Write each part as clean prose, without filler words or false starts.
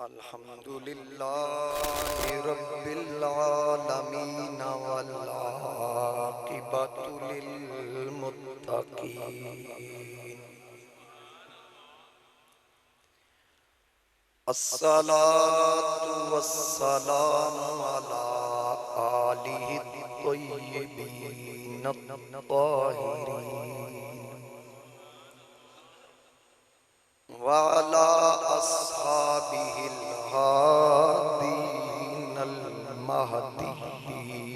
अल्हम्दुलिल्लाहि रब्बिल आलमीन वल आक़िबतु लिल मुत्तक़ीन। अस्सलातु वस्सलामु अला आलिहि त्वय्यिबीन त्ताहिरीन व अला अस्हाबिहिल हादीनल महदीय्यीन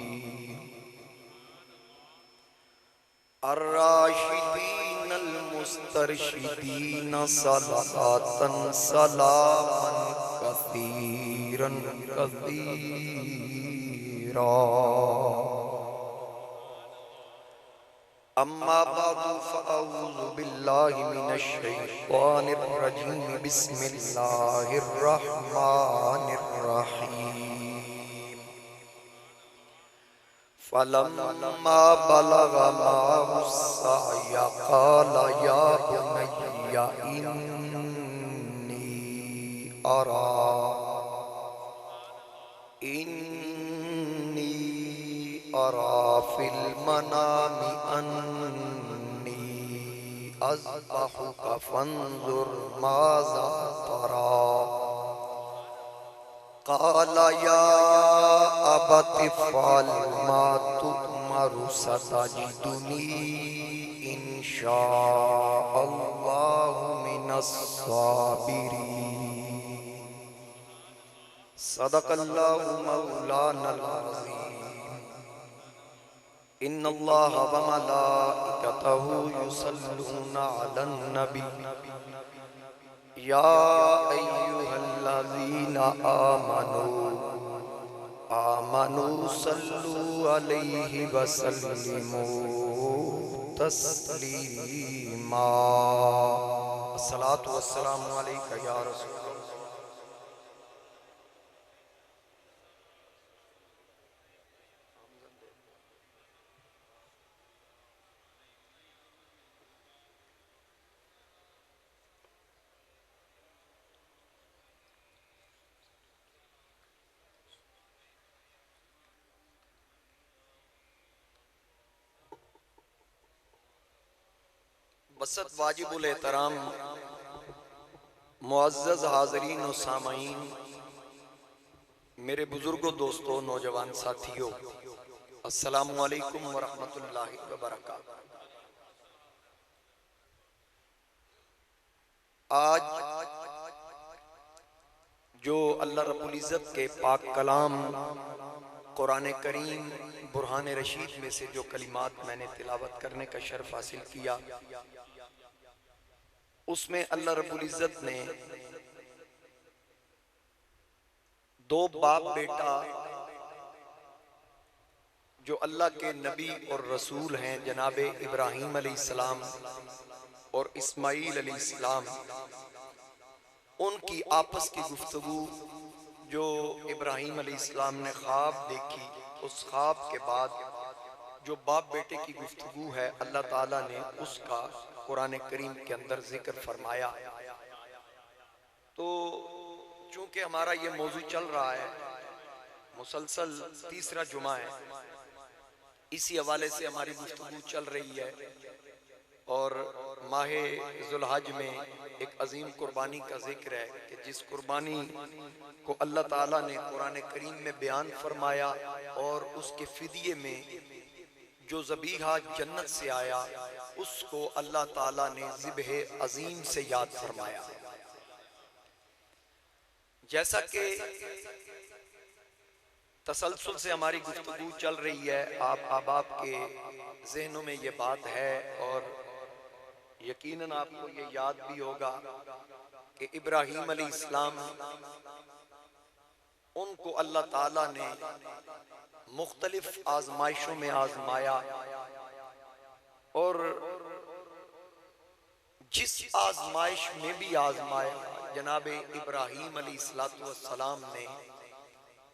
अर्राशिदीनल मुस्तरशिदीन सलातन सलामन कसीरन कसीरा। अम्मा बादु फ़अऊज़ु बिल्लाहि मिनश शैतानिर रजीम। बिस्मिल्लाहिर रहमानिर रहीम। फलम्मा बलगा माहुस सअय क़ाल या बुनय्या इन्नी अरा फिल मनामि अन्नी अज़्बहुका फंज़ुर माज़ा तरा। क़ाल या अबति फ़अल मा तुअमरु सतजिदुनी इंशाअल्लाहु मिनस साबिरीन। सदक़ल्लाहु मौलानल अज़ीम। इन्नल्लाह व मलाइकतहु युसल्लूना अलन नबी या अय्युहल्लज़ीना आमनू सल्लु अलैहि व सल्लिमू तस्लीमा। अस्सलातु वस्सलामु अलैका या रसूल। बसत वाजिबुल एहतराम मुअज़्ज़ज़ हाज़रीन और सामाईन, मेरे बुजुर्गों, दोस्तों, नौजवान साथियों, अस्सलामु अलैकुम व रहमतुल्लाहि व बरकातुहू। आज जो अल्लाह रब्बुल इज़्ज़त के पाक कलाम कुरान करीम बुरहान रशीद में से जो कलिमात मैंने तिलावत करने का शर्फ हासिल किया, उसमें अल्लाह रब्बुल इज़्ज़त ने दो बाप बेटा जो अल्लाह के नबी और रसूल हैं, जनाबे इब्राहीम अलैहिस्सलाम और इस्माईल अलैहिस्सलाम, उनकी आपस की गुफ्तगू जो इब्राहीम अलैहिस्सलाम ने ख्वाब देखी, उस ख्वाब के बाद जो बाप बेटे की गुफ्तगू है, अल्लाह ताला ने उसका कुरान करीम के अंदर जिक्र फरमाया। तो चूंकि हमारा ये मौजू चल रहा है, मुसलसल तीसरा जुमा है, इसी हवाले से हमारी गुफ्तगू चल रही है। और माहे ज़ुल्हज में एक अजीम कुर्बानी का जिक्र है कि जिस कुर्बानी को अल्लाह ताला ने कुरान करीम में बयान फरमाया और उसके फिदिये में जो ज़बीहा जन्नत से आया, उसको अल्लाह ताला ने ज़िब्ह अजीम से याद फरमाया। जैसा कि तसलसल से हमारी गुफ्तगू चल रही है, आप आबाप के जहनों में ये बात है और यकीनन आपको ये याद भी होगा कि इब्राहीम अलैहिस्सलाम, उनको अल्लाह ताला ने मुख्तलिफ आजमाइशों में आजमाया और जिस आजमाइश में भी आजमाया, जनाबे इब्राहीम अलैहिस्सलाम ने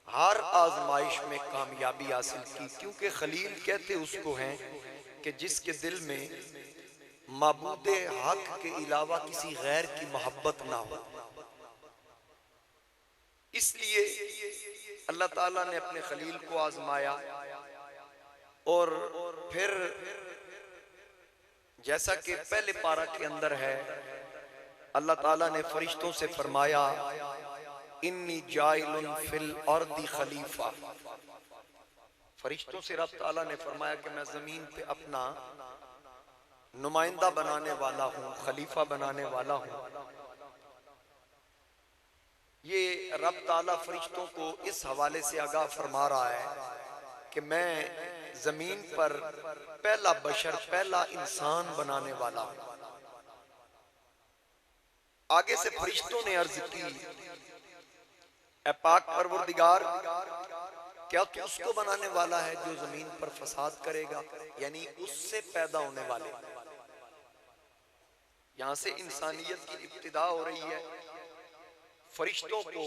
हर आजमाइश में कामयाबी हासिल की, क्योंकि खलील कहते उसको हैं कि जिसके दिल में माबूदे हक के अलावा किसी गैर की मोहब्बत ना हो। इसलिए अल्लाह ताला ने अपने खलील को आजमाया और फिर जैसा कि पहले पारा के अंदर है, अल्लाह ताला ने फरिश्तों से फरमाया इन्नी जाइलुन फिल अर्दी खलीफा। फरिश्तों से रब ताला ने फरमाया कि मैं जमीन पे अपना नुमाइंदा बनाने वाला हूँ, खलीफा बनाने वाला हूँ। ये रब ताला फरिश्तों को इस हवाले से आगाह फरमा रहा है कि मैं जमीन पर पहला बशर, पहला इंसान बनाने वाला हूँ। आगे से फरिश्तों ने अर्ज की, ए पाक परवरदिगार, क्या तू उसको बनाने वाला है जो जमीन पर फसाद करेगा, यानी उससे पैदा होने वाले। यहां से इंसानियत की इब्तिदा हो रही है। फरिश्तों को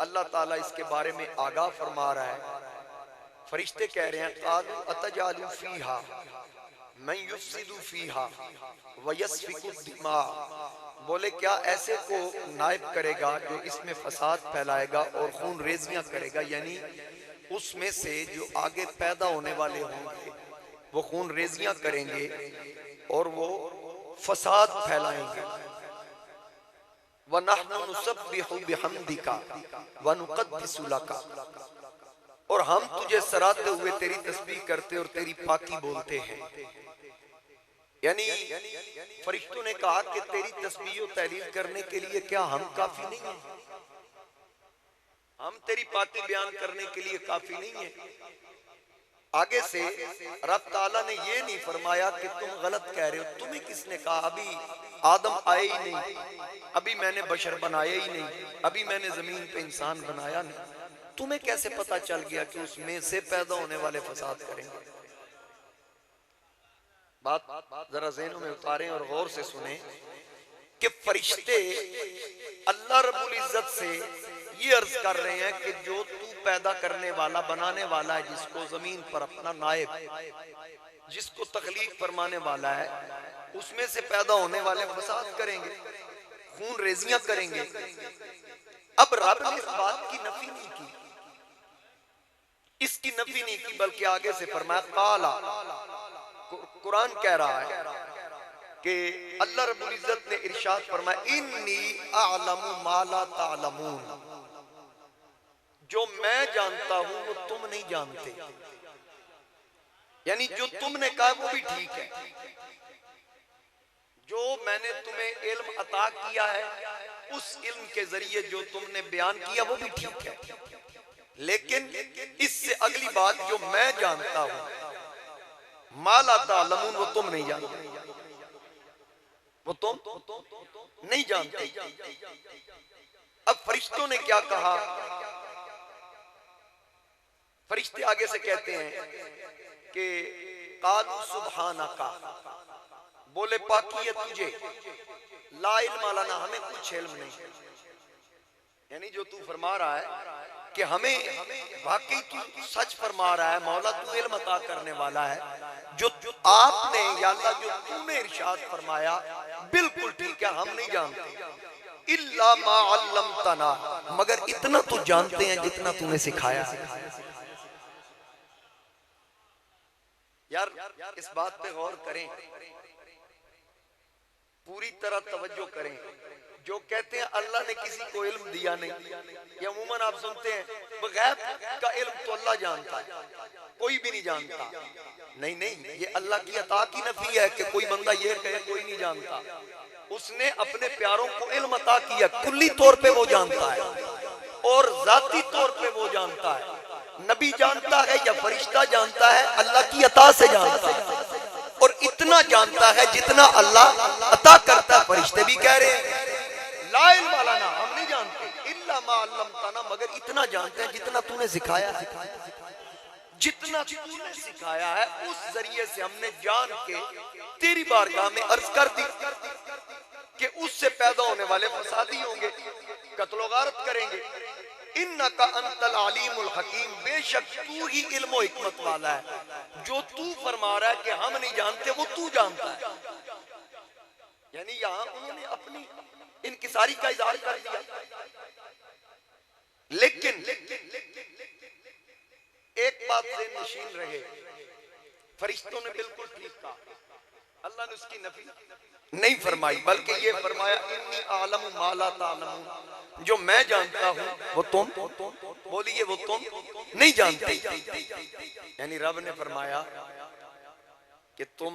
अल्लाह ताला इसके बारे में आगाह फरमा रहा है। फरिश्ते कह रहे हैं क़ालू अतजालु फीहा मन युफ्सिदु फीहा व यस्फिकु दिमा, बोले क्या ऐसे को नायब करेगा जो इसमें फसाद फैलाएगा और खून रेजियां करेगा, यानी उसमें से जो आगे पैदा होने वाले होंगे वो खून रेजियां करेंगे और वो फसाद फैलाएंगे। व नहनु नुसब्बिहु बिहम्दिका व नुक़द्दिसु लका, और हम तुझे सराहते हुए तेरी तस्बीह करते और तेरी पाकी बोलते हैं। यानी फरिश्तों ने कहा कि तेरी तस्बीह और तहलील करने के लिए क्या हम काफी नहीं हैं? हम तेरी पाकी बयान करने के लिए काफी नहीं है? आगे से रब ताला ने ये नहीं फरमाया कि तुम गलत कह रहे हो, तुम्हें किसने कहा, अभी आदम आए ही नहीं, अभी मैंने बशर बनाया ही नहीं, अभी मैंने जमीन पे इंसान बनाया नहीं, तुम्हें कैसे पता चल गया कि उसमें से पैदा होने वाले फसाद करेंगे? बात जरा ज़हनों में उतारें और गौर से सुने कि फरिश्ते अल्लाह रब्बुल इज्जत से ये अर्ज कर रहे हैं कि जो तू पैदा करने वाला, बनाने वाला है, जिसको जमीन पर अपना नायब, जिसको तखलीक फरमाने वाला है, उसमें से पैदा होने वाले फसाद करेंगे, खून रेजियां करेंगे। अब रब ने इस बात की नफी नहीं की, इसकी नफी नहीं की, बल्कि आगे से फरमाया काला, कुरान कह रहा है कि अल्लाह रब्बुल इज्जत ने इरशाद फरमाया इन्नी अअलमु मा ला तालमून, जो मैं जानता हूं वो तुम नहीं जानते। यानी जो तुमने कहा वो भी ठीक है, जो मैंने तुम्हें इल्म अता किया है उस इल्म के जरिए जो तुमने बयान किया वो भी ठीक है, लेकिन इससे अगली बात जो मैं जानता हूं माला तालमून, वो तुम नहीं जानते, वो तुम नहीं जानते। अब फरिश्तों ने क्या कहा? फरिश्ते आगे से कहते हैं कि कालू सुब्हानका, बोले पाकी है तुझे, ला इल्म लना, हमें कुछ इल्म नहीं। यानी जो तू फरमा रहा है कि हमें वाकई तू सच फरमा रहा है, मौला तू इल्म अता करने वाला है, जो आपने या अल्लाह जो तूने इरशाद फरमाया बिल्कुल ठीक है, हम नहीं जानते। इल्ला मा अल्लमतना, मगर इतना तो जानते हैं जितना तूने सिखाया। यार इस बात पे गौर करें, पूरी तरह तवज्जो करें। जो कहते हैं अल्लाह ने किसी को इल्म दिया नहीं, या अमूमन आप सुनते हैं गैब का इल्म तो अल्लाह जानता है, कोई भी नहीं जानता। नहीं नहीं, ये अल्लाह की अता की नफी है कि कोई बंदा ये कहे कोई नहीं जानता। उसने अपने प्यारों को इल्म अता किया, कुल्ली तौर पे वो जानता है और जाती तौर पे वो जानता है। नबी जानता है या फरिश्ता जानता है, अल्लाह की अता से जानता है, और इतना जानता है जितना अल्लाह अता करता है। फरिश्ते भी कह रहे हैं ला इल्म लना, हम नहीं जानते, इल्ला मा अल्लमतना, मगर इतना जानते हैं जितना तूने सिखाया है। जितना तूने सिखाया है उस जरिए से हमने जान के तेरी बारगाह में अर्ज कर दी कि उससे पैदा होने वाले फसादी होंगे, कत्लो गारत करेंगे। इन्नका अंतल अलीमुल हकीम, बेशक तू ही इल्म और हिकमत वाला है। जो तू फरमा रहा है कि हम नहीं जानते वो तू जानता है। यानी यहाँ उन्होंने अपनी इनकिसारी का इजहार कर दिया, लेकिन एक बात से नशीन रहे, फरिश्तों ने बिल्कुल ठीक कहा, अल्लाह ने उसकी नफी नहीं फरमाई, बल्कि ये फरमाया इन्नी आलम माला तालमून, जो मैं जानता हूं वो तुम, बोलिए वो तुम नहीं जानते। यानी रब ने फरमाया कि तुम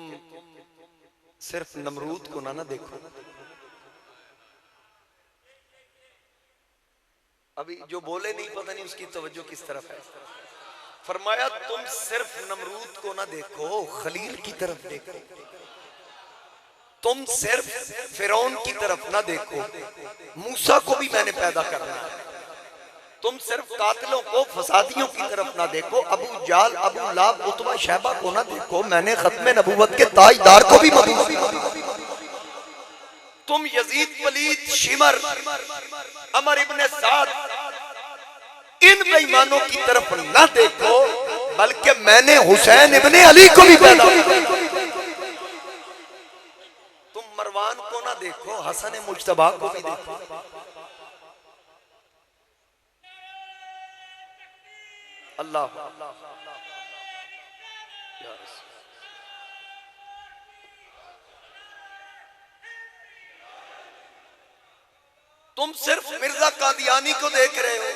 सिर्फ नमरूद को ना देखो। अभी जो बोले नहीं पता नहीं उसकी तवज्जो किस तरफ है। फरमाया तुम सिर्फ नमरूद को ना देखो, खलील की तरफ देखो। तुम सिर्फ फिरौन की तरफ ना देखो, मूसा को भी मैंने पैदा करना है। तुम सिर्फ कातिलों को, फसादियों की तरफ ना देखो, अबू जाल, अबू लाब, उतबा, शैबा को ना देखो, मैंने खत्मे नबूवत के ताजदार को भी मबूस। तुम यजीद, वलीद, शिमर, अमर इब्ने साद, इन बेईमानों की तरफ ना देखो, बल्कि मैंने हुसैन इब्ने अली को भी पैदा किया। तुम मरवान को ना देखो, हसन मुज्तबा को भी देखो। अल्लाह तुम सिर्फ मिर्जा कादियानी को देख रहे हो,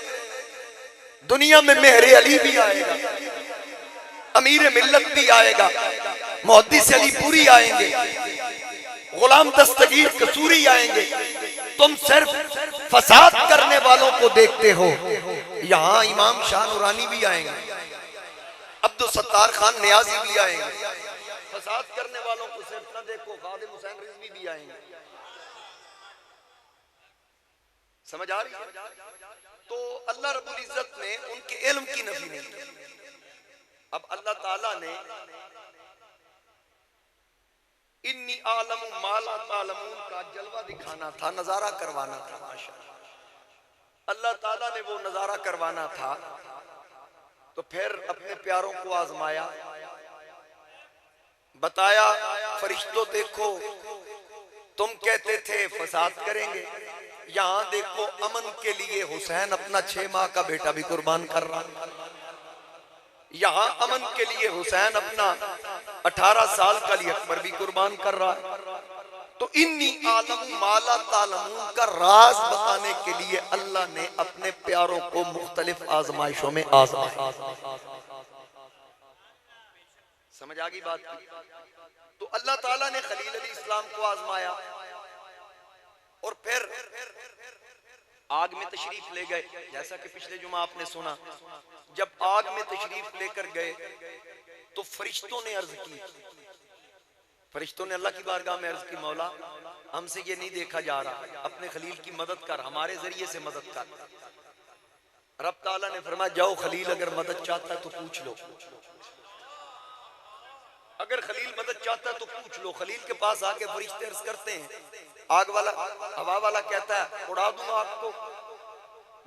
दुनिया में मेहरे अली भी आएगा, अमीर मिल्लत भी आएगा, मुहद्दिस अली पूरी आएंगे, गुलाम दस्तगीर कसूरी आएंगे। तुम सिर्फ फसाद करने वालों को देखते हो। यहाँ इमाम शाह नूरानी भी आएंगे, अब्दुल सत्तार खान नियाजी भी आएंगे। फसाद करने वालों को सिर्फ ना देखो, खादिम हुसैन रिजवी भी आएंगे। समझ आ रही है? तो अल्लाह रब्बुल इज्जत ने उनके इल्म की नफी नहीं की। अब अल्लाह ताला ने इन्नी आलम माला तालमून का जलवा दिखाना था, नजारा करवाना था। माशाअल्लाह अल्लाह ताला ने वो नजारा करवाना था, तो फिर अपने प्यारों को आजमाया, बताया फरिश्तों देखो, तुम कहते थे फसाद करेंगे, यहाँ देखो अमन के लिए हुसैन अपना 6 माह का बेटा भी कुर्बान कर रहा। यहाँ अमन के लिए हुसैन अपना 18 साल का अली अकबर भी कुर्बान कर रहा है। तो इन्नी आलम माला तालमून का राज बताने के लिए अल्लाह ने अपने प्यारों को मुख्तलिफ आजमाइशों में आजमाया। समझ आ गई बात की? तो अल्लाह ताला ने खलील अली इस्लाम को आजमाया और फिर आग में तशरीफ ले गए। जैसा कि पिछले जुमा आपने सुना, जब आग में तशरीफ लेकर गए तो फरिश्तों ने अर्ज की, फरिश्तों ने अल्लाह की बारगाह में अर्ज की, मौला हमसे ये नहीं देखा जा रहा, अपने खलील की मदद कर, हमारे जरिए से मदद कर। रब ताला ने फरमाया जाओ, खलील अगर मदद चाहता है तो पूछ लो, अगर खलील मदद चाहता है तो पूछ लो। खलील के पास आके फरिश्ते अर्ज करते हैं, आग वाला, हवा वाला कहता है उड़ा दूंगा आग को,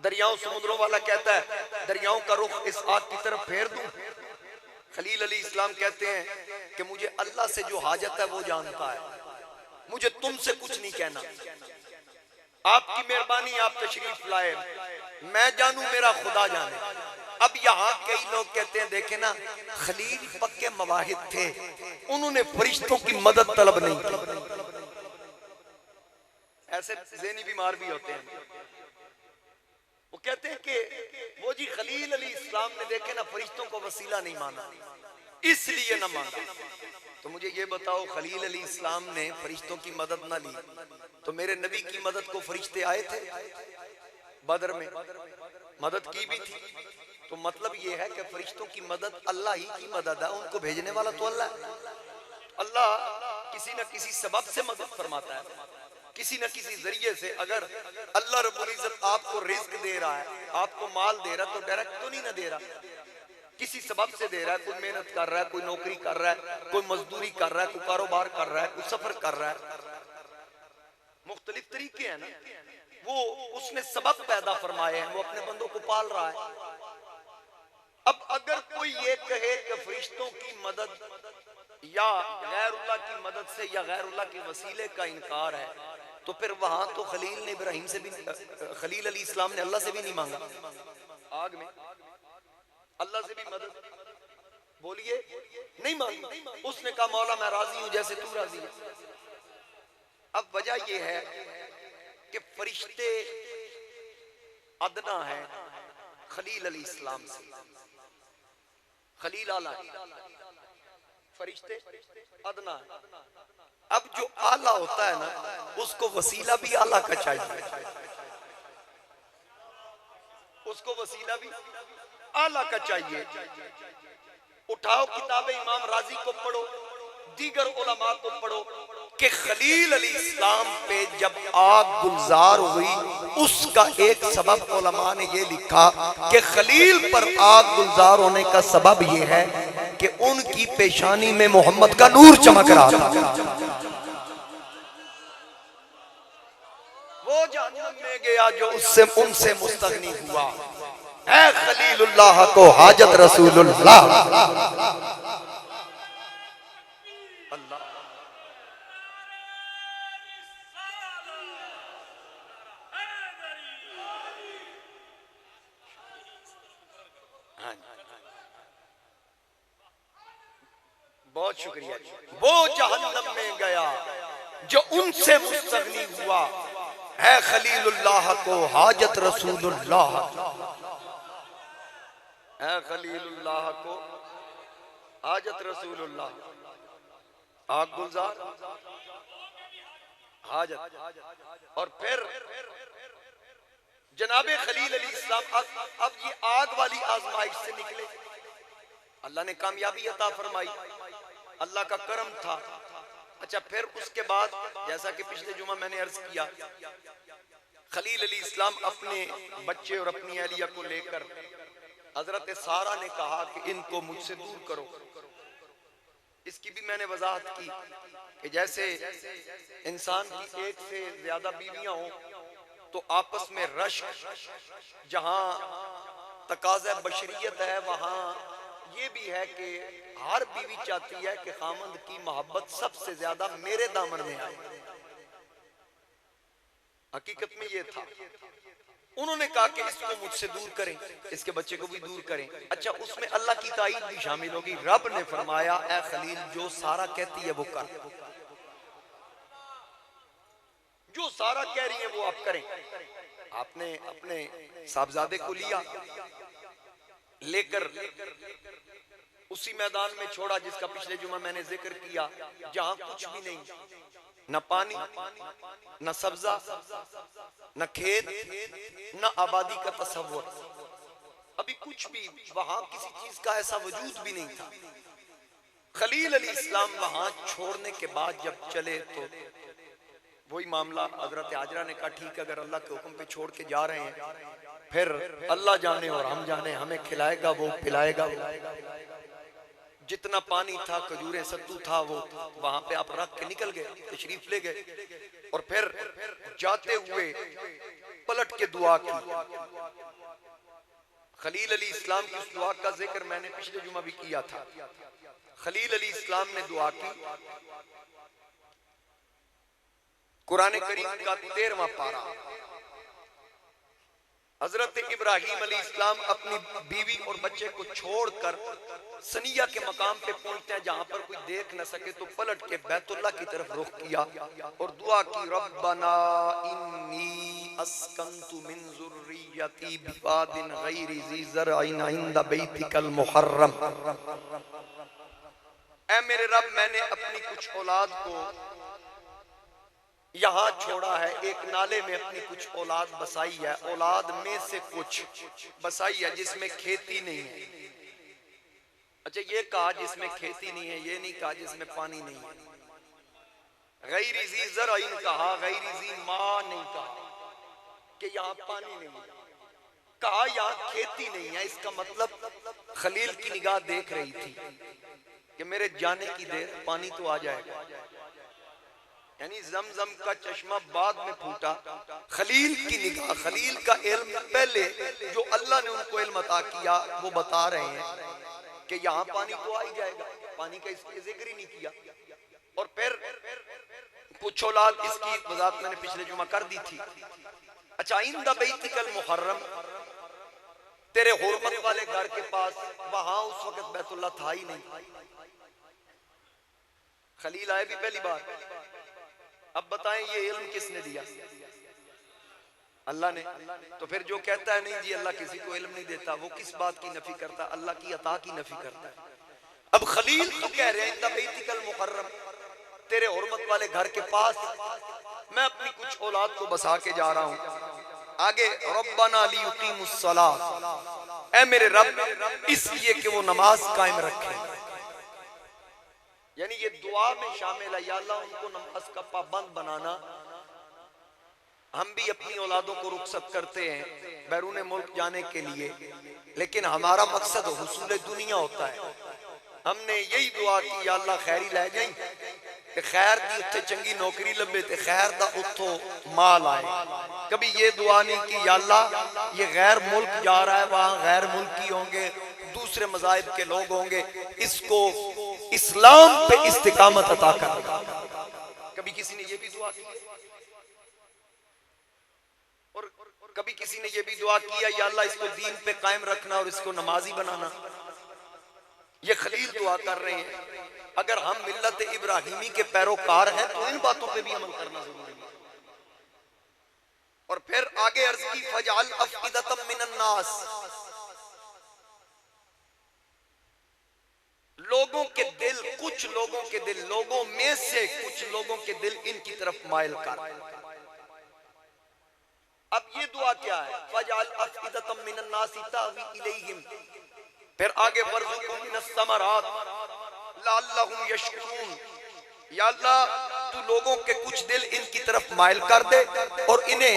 दरियाओं समुद्रों वाला कहता है दरियाओं का रुख इस आग की तरफ फेर दूं। खलील अली इस्लाम कहते हैं कि मुझे अल्लाह से जो हाजत है वो जानता है, मुझे तुमसे कुछ नहीं कहना, आपकी मेहरबानी, आप तशरीफ लाए, मैं जानू मेरा खुदा जाने। अब यहाँ कई लोग कहते हैं देखे ना, खलील पक्के मवाहिद थे, उन्होंने फरिश्तों की मदद तलब नहीं की। ऐसे ज़हनी बीमार भी होते हैं, वो कहते हैं कि वो जी खलील अली इस्लाम ने देखे ना फरिश्तों को वसीला नहीं माना, इसलिए ना माना। तो मुझे ये बताओ, खलील अली इस्लाम ने फरिश्तों की मदद ना ली तो मेरे नबी की मदद को फरिश्ते आए थे, बदर में मदद की भी थी। तो मतलब ये है कि फरिश्तों की मदद अल्लाह ही की मदद है, उनको भेजने वाला तो अल्लाह है। अल्लाह किसी न किसी सबब से मदद फरमाता है, किसी न किसी जरिए से। अगर अल्लाह रब्बुल इज्जत आपको रिज्क दे रहा है, आपको माल दे रहा है, तो डायरेक्ट तो नहीं ना दे रहा, किसी सबब से दे रहा है। कोई मेहनत कर रहा है, कोई नौकरी कर रहा है, कोई मजदूरी कर रहा है, कोई कारोबार कर रहा है, कोई सफर कर रहा है, मुख्तलिफ तरीके हैं ना। वो उसने सबब पैदा फरमाए हैं, वो अपने बंदों को पाल रहा है। अब अगर कोई ये कहे कि फरिश्तों की मदद या गैरुल्लाह की मदद से या गैरुल्लाह के वसीले का इनकार है, तो फिर वहां तो खलील ने इब्राहिम से भी, खलील अली इस्लाम ने अल्लाह से भी नहीं मांगा, आग में अल्लाह से भी मदद बोलिए नहीं मांगी। उसने कहा मौला मैं राजी हूं जैसे तू राजी है। अब वजह यह है कि फरिश्ते अदना है खलील अली इस्लाम से, खलील आला है, फरिश्ते अदना है। अब जो आला होता है ना उसको वसीला भी आला का चाहिए, उसको वसीला भी आला का चाहिए। उठाओ किताब इमाम राजी को पढ़ो, दीगर उलमा को पढ़ो कि खलील अली इस्लाम पे जब आग गुलजार हुई उसका एक सबब उलमा ने ये लिखा कि खलील पर आग गुलजार होने का सबब ये है कि उनकी पेशानी में मोहम्मद का नूर चमक रहा था। वो जहन्नम में गया जो उससे उनसे मुस्तगनी हुआ। ऐ खलीलुल्लाह को हाजत रसूलुल्लाह। अल्लाह बहुत शुक्रिया। वो जहन्नम में गया जो उनसे मुस्तगनी हुआ। है खलीलुल्लाह को हाजत रसूलुल्लाह, है खलीलुल्लाह को हाजत रसूलुल्लाह। आग गुलजार हाजत। और फिर जनाबे खलील अली इस्लाम अब ये आग वाली आजमाइश से निकले, अल्लाह ने कामयाबी अता फरमाई, अल्लाह का करम था। अच्छा फिर उसके बाद जैसा कि पिछले जुमा मैंने अर्ज किया, खलील अली इस्लाम अपने बच्चे और अपनी अहलिया को लेकर हजरत सारा ने कहा कि इनको मुझसे दूर करो। इसकी भी मैंने वजाहत की कि जैसे इंसान की एक से ज्यादा बीवियां हो तो आपस में रश्क जहां तकाज़ा बशरियत है वहां ये भी है कि हर बीवी चाहती है कि खामंद की मोहब्बत सबसे ज्यादा मेरे दामन में आए। हकीकत में ये था। उन्होंने कहा कि इसको मुझसे दूर करें, इसके बच्चे को भी दूर करें। अच्छा उसमें अल्लाह की ताईद भी शामिल होगी। रब ने फरमाया ऐ खलील जो सारा कहती है वो कर, जो सारा कह रही है वो आप करें। आपने अपने साहबजादे को लिया, लेकर उसी मैदान में छोड़ा जिसका पिछले जुमा मैंने जिक्र किया, जहां कुछ भी नहीं, न पानी, न सब्जा, न खेत, न आबादी का तस्वुर, अभी कुछ भी वहां किसी चीज का ऐसा वजूद भी नहीं था। खलील अली इस्लाम वहां छोड़ने के बाद जब चले तो वही मामला, हजरत हाजरा ने कहा ठीक है अगर अल्लाह के हुक्म पे छोड़ के जा रहे हैं फिर अल्लाह जाने और हम जाने, हमें खिलाएगा वो पिलाएगा वो। जितना पानी था खजूरें सत्तू था वो वहां पे आप रख के निकल गए, तशरीफ ले गए। और फिर जाते हुए पलट के दुआ की। खलील अली इस्लाम की उस दुआ का जिक्र मैंने पिछले जुमा भी किया था। खलील अली इस्लाम ने दुआ की, कुरान करीम का 13वां पारा, हजरत इब्राहिम अली इस्लाम अपनी बीवी और बच्चे को छोड़कर सनिया के मकाम पे पहुंचते हैं जहां पर कोई देख न सके, तो पलट के बैतुल्लाह की तरफ रुख किया और दुआ की, रब्बना इन्नी अस्कंतु मिन ज़ुर्रियती बिवादिन गैरि ज़ी ज़रअइन इंद बैतिकल मुहर्रम। ऐ मेरे रब मैंने अपनी कुछ औलाद को यहाँ छोड़ा है, एक नाले में अपनी कुछ औलाद बसाई है, औलाद में से कुछ बसाई है जिसमें खेती नहीं है। अच्छा ये कहा जिसमें खेती नहीं है, ये नहीं कहा जिसमें पानी नहीं है। गैरी ज़ी ज़रअइन कहा, गैरी ज़ी माँ नहीं कहा कि यहाँ पानी नहीं है, कहा यहाँ खेती नहीं है। इसका मतलब खलील की निगाह देख रही थी कि मेरे जाने की देर पानी तो आ जाएगा, यानी जमजम का चश्मा बाद में फूटा। खलील की निगाह, खलील का इल्म पहले जो अल्लाह ने उनको इल्म अता किया वो बता रहे हैं कि यहाँ पानी तो आ ही जाएगा, पानी का इसलिए जिक्र ही नहीं किया। और फिर कुछ औलाद, इसकी वजाहत मैंने पिछले जुमा कर दी थी। अच्छा, इंदा बैतिकल मुहर्रम, तेरे हुर्मत वाले घर के पास, वहां उस वक्त बैतुल्लाह था ही नहीं। खलील आए भी पहली बार। अब बताएं ये इल्म किसने दिया? अल्लाह ने। तो फिर जो कहता है नहीं जी अल्लाह किसी को इल्म नहीं देता, वो किस बात की नफी करता? अल्लाह की अता की नफी करता है। अब खलील तो कह रहे हैं इंदा बैतिकल मुहर्रम, तेरे हुर्मत वाले घर के पास मैं अपनी कुछ औलाद को बसा के जा रहा हूं। आगे रब्बना लियुकीमुस सलात, ऐ मेरे रब इसलिए कि वो नमाज कायम रखे। यानी ये दुआ में शामिल है, या अल्लाह उनको नमाज का पाबंद बनाना। हम भी अपनी औलादों को रुखसत करते हैं बैरून मुल्क जाने के लिए, लेकिन हमारा मकसद हुसूल दुनिया होता है। हमने यही दुआ की, या अल्लाह खैरी लै जाई ते खैर दी उत्थे चंगी नौकरी लभे ते खैर दा उत्थों माल आए। कभी ये दुआ नहीं कि या अल्लाह ये गैर मुल्क जा रहा है, वहां गैर मुल्की होंगे, दूसरे मज़ाहिब के लोग होंगे, इसको इस्लाम पे इस्तिकामत अता कर। कभी किसी ने ये भी दुआ की, और कभी किसी ने ये भी दुआ किया या अल्लाह इसको दीन पे कायम रखना और इसको नमाजी बनाना। ये खलील दुआ कर रहे हैं। अगर हम मिल्लत इब्राहिमी के पैरोकार हैं तो इन बातों पे भी अमल करना जरूरी है। और फिर आगे अर्ज की फजअल अफइदतम मिनन नास, लोगों के दिल, कुछ लोगों के दिल, लोगों में से कुछ लोगों के दिल इनकी तरफ माइल कर। अब ये दुआ क्या है? फजअल अफइदतम मिनन नास तावी इलैहिम। फिर आगे वर्जुकुम मिनस समरात लअल्लहुम यशकुरून, या अल्लाह तू लोगों के कुछ दिल इनकी तरफ माइल कर दे और इन्हें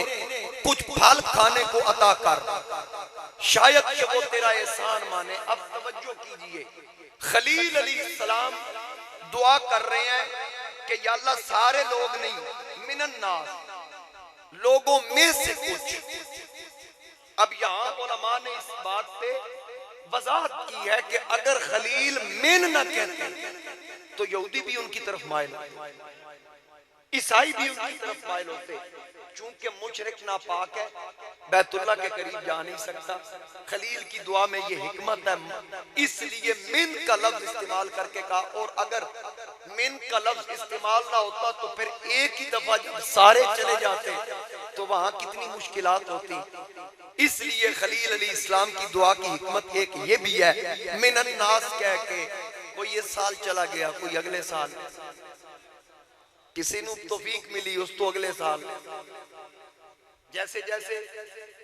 कुछ फल खाने को अता कर, शायद कि वो तेरा एहसान माने। अब तवज्जो कीजिए, खलील अलैहिस्सलाम दुआ कर रहे हैं कि या अल्लाह सारे लोग नहीं, मिनन नास, लोगों में से कुछ। अब यहां उलमा ने इस बात पे वजाहत की है कि अगर खलील मिन न कहते तो यहूदी भी उनकी तरफ माइल, ईसाई भी उनकी तरफ माइल होते। चूंकि मुशरिक नापाक है, बैतुल्लाह के करीब जा नहीं सकता। खलील की दुआ में ये हिकमत है, इसलिए मिन का लफ्ज इस्तेमाल करके कहा। और अगर मिन का लफ्ज इस्तेमाल ना होता तो फिर एक ही दफा जब सारे चले जाते तो वहां कितनी मुश्किलात होती। इसलिए खलील अलैहिस्सलाम की दुआ की हिकमत एक ये भी है, मिनन नास कह के कोई इस साल चला गया, कोई अगले साल, किसी को तौफीक मिली उस तो अगले साल, जैसे जैसे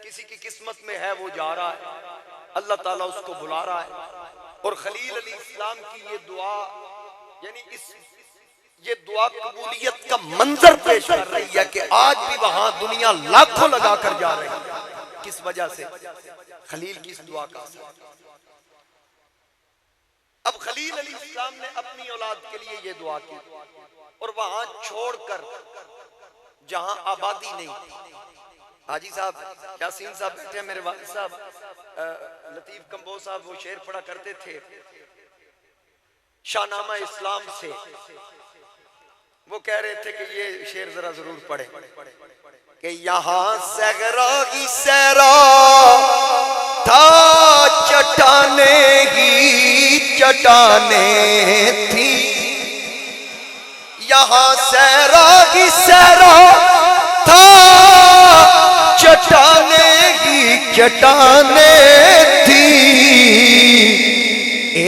किसी की किस्मत में है वो जा रहा है, अल्लाह ताला उसको बुला रहा है। और खलील अलैहिस्सलाम की ये दुआ, यानी ये दुआ कबूलियत का मंजर पेश कर रही है कि आज भी वहां दुनिया लाखों लगा कर जा रही है। किस वजह से? खलील की इस दुआ का। अब खलील अलैहिस्सलाम ने अपनी औलाद के लिए ये दुआ की और वहां छोड़कर जहां आबादी नहीं। हाजी साहब यासीन साहब बैठे हैं, मेरे वालिद साहब लतीफ कंबोज साहब वो शेर पढ़ा करते थे शाहनामा इस्लाम से। वो कह रहे थे कि ये शेर जरा जरूर पढ़े कि यहाँ सहरा ही सहरा था, चट्टाने ही चट्टाने थी। यहाँ सहरा ही सहरा था, चट्टाने ही चट्टाने थी।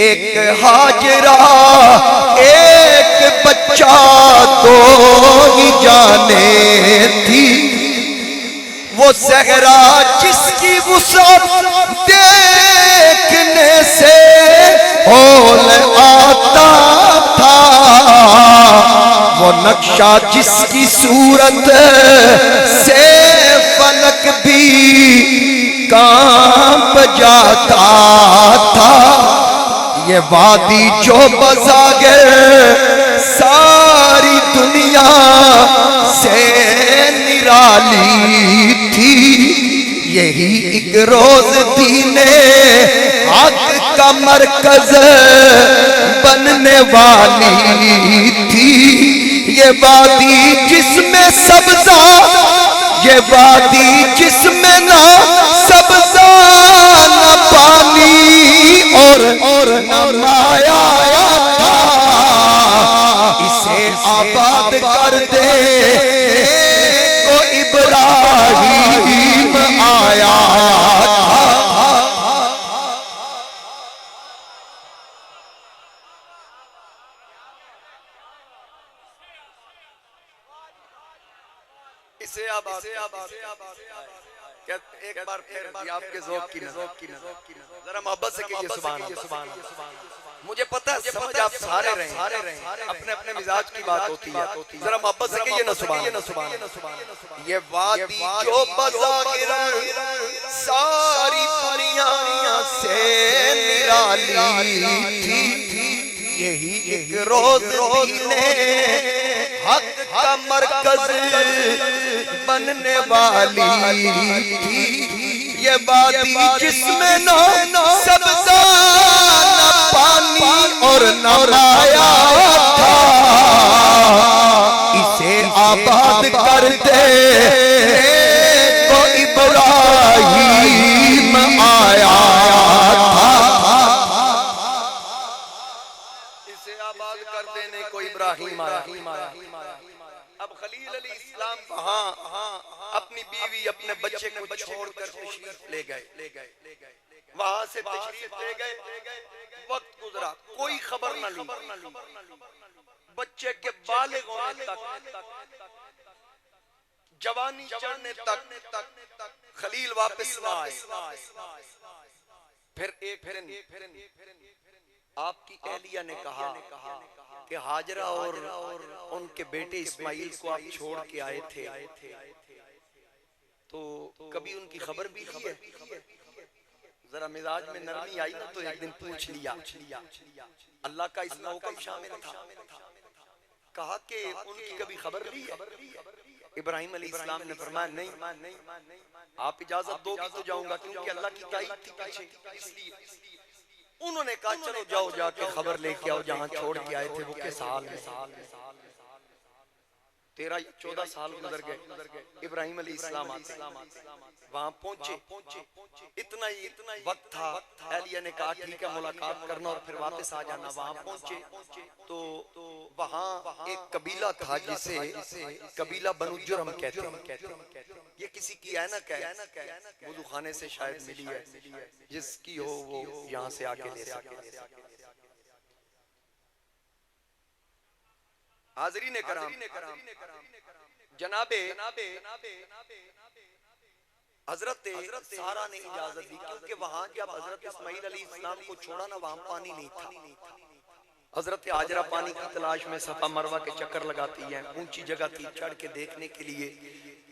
एक हाजरा एक बच्चा तो ही जाने थी। वो सहरा जिसकी वुसअत देखने से होल आता था, वो नक्शा जिसकी सूरत से फलक भी कांप जाता था। ये वादी जो बज़ागिर सारी दुनिया से निराली थी, यही एक रोज दीने हक का मरकज बनने वाली थी। ये वादी जिसमें सब्जा, ये वादी जिसमें ना सब्जा न पानी और न माया था, इसे आबाद कर दे वो इब्राहिम आया था। इसे एक बार फिर आपके ज़ौक़ की नज़र जरा मोहब्बत से कीजिए सुभान अल्लाह। मुझे पता है समझ आप सारे रहे अपने अपने मिजाज की बात होती है, जरा मोहब्बत से कीजिए ना सुभान अल्लाह। ये वादी जो बज़ाहिर सारी दुनिया से निराली थी, यही एक रोज ने हक का मरकज बनने वाली थी। ये वादी जिसमें न सब्जा न पानी और न माया था, इसे आबाद कर दे तो इब्राहिम आया था। इसे आबाद कर देने को इब्राहिम आया। अब खलील अलैहिस्सलाम वहाँ अपनी बीवी अपने बच्चे को छोड़कर तशरीफ ले गए, वहां से तशरीफ ले गए। वक्त गुजरा, कोई खबर न ली। बच्चे के बालिग होने तक, जवानी चढ़ने तक खलील वापस न आए। फिर आपकी एलिया ने कहा कि हाजरा और उनके बेटे इस्माइल को आप छोड़ के आए थे, तो कभी उनकी खबर भी ली है? जरा मिजाज में नरमी आई ना तो एक दिन पूछ लिया। अल्लाह का इस मौक़िफ़ शामिल था। कहा कि उनकी कभी खबर ली है? इब्राहिम अलैहिस्सलाम ने फरमाया नहीं, आप इजाजत दोगी तो जाऊंगा, क्योंकि अल्लाह की ताईद थी पीछे। इसलिए उन्होंने कहा चलो जाओ जाके खबर लेके आओ, जहाँ छोड़ के आए थे वो किस हाल में। 13-14 साल गुजर गए। इब्राहिम अलैहिस्सलाम वहां पहुंचे, इतना ही वक्त था। एलिया ने कहा ठीक है मुलाकात करना और फिर वापस आ जाना। वहां पहुंचे तो वहां एक कबीला था जिसे कबीला बनु जुरम कहते हैं। ये किसी की ऐनक है, वुज़ू खाने से शायद मिली है, जिसकी हो वो यहाँ से आके ले सके। हाज़रीन कराम, जनाबे हजरत सारा ने इजाजत दी, क्योंकि वहां जब हजरत इस्माइल अलैहिस्सलाम को छोड़ा ना, वहां पानी नहीं था। हजरत हाजरा पानी की तलाश में सफा मरवा के चक्कर लगाती है। ऊंची जगह थी, चढ़ के देखने के लिए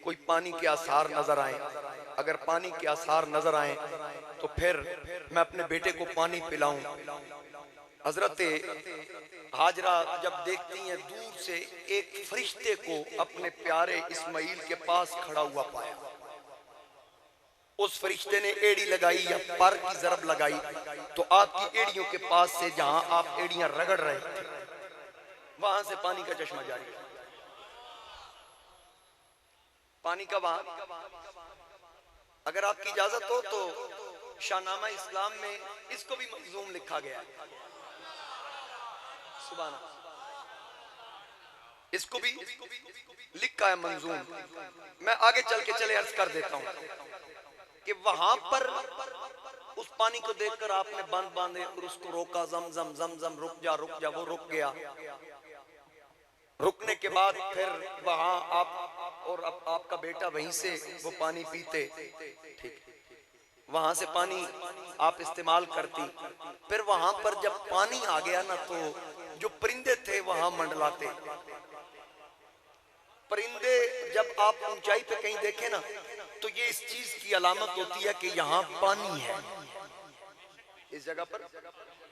कोई पानी के आसार नजर आए। अगर पानी के आसार नजर आए तो फिर मैं अपने बेटे को पानी पिलाऊं। हजरत हाजरा जब देखती हैं दूर से एक फरिश्ते को अपने प्यारे इस्माइल के पास खड़ा हुआ पाया। उस फरिश्ते ने एड़ी लगाई या पर की जरब लगाई तो आपकी एड़ियों के पास से, जहां आप एड़ियां रगड़ रहे थे, वहां से पानी का चश्मा जारी है। पानी का वहां, अगर आपकी इजाजत हो तो शाहनामा इस्लाम में इसको भी मंजूम लिखा गया है। सुभान अल्लाह, इसको भी लिखा है मंजूम। मैं आगे चल के चले अर्ज कर देता हूँ कि वहां पर उस पानी को देखकर आपने बांध बांधे और उसको रोका, जम जम रुक जा, वो रुक गया। रुकने के बाद फिर वहां आप और आपका बेटा वहीं से वो पानी पीते, ठीक, वहां से पानी आप इस्तेमाल करती। फिर वहां पर जब पानी आ गया ना तो जो परिंदे थे वहां मंडलाते। परिंदे जब आप ऊंचाई पे कहीं देखें ना तो ये इस चीज की अलामत होती है कि यहाँ पानी है, इस जगह पर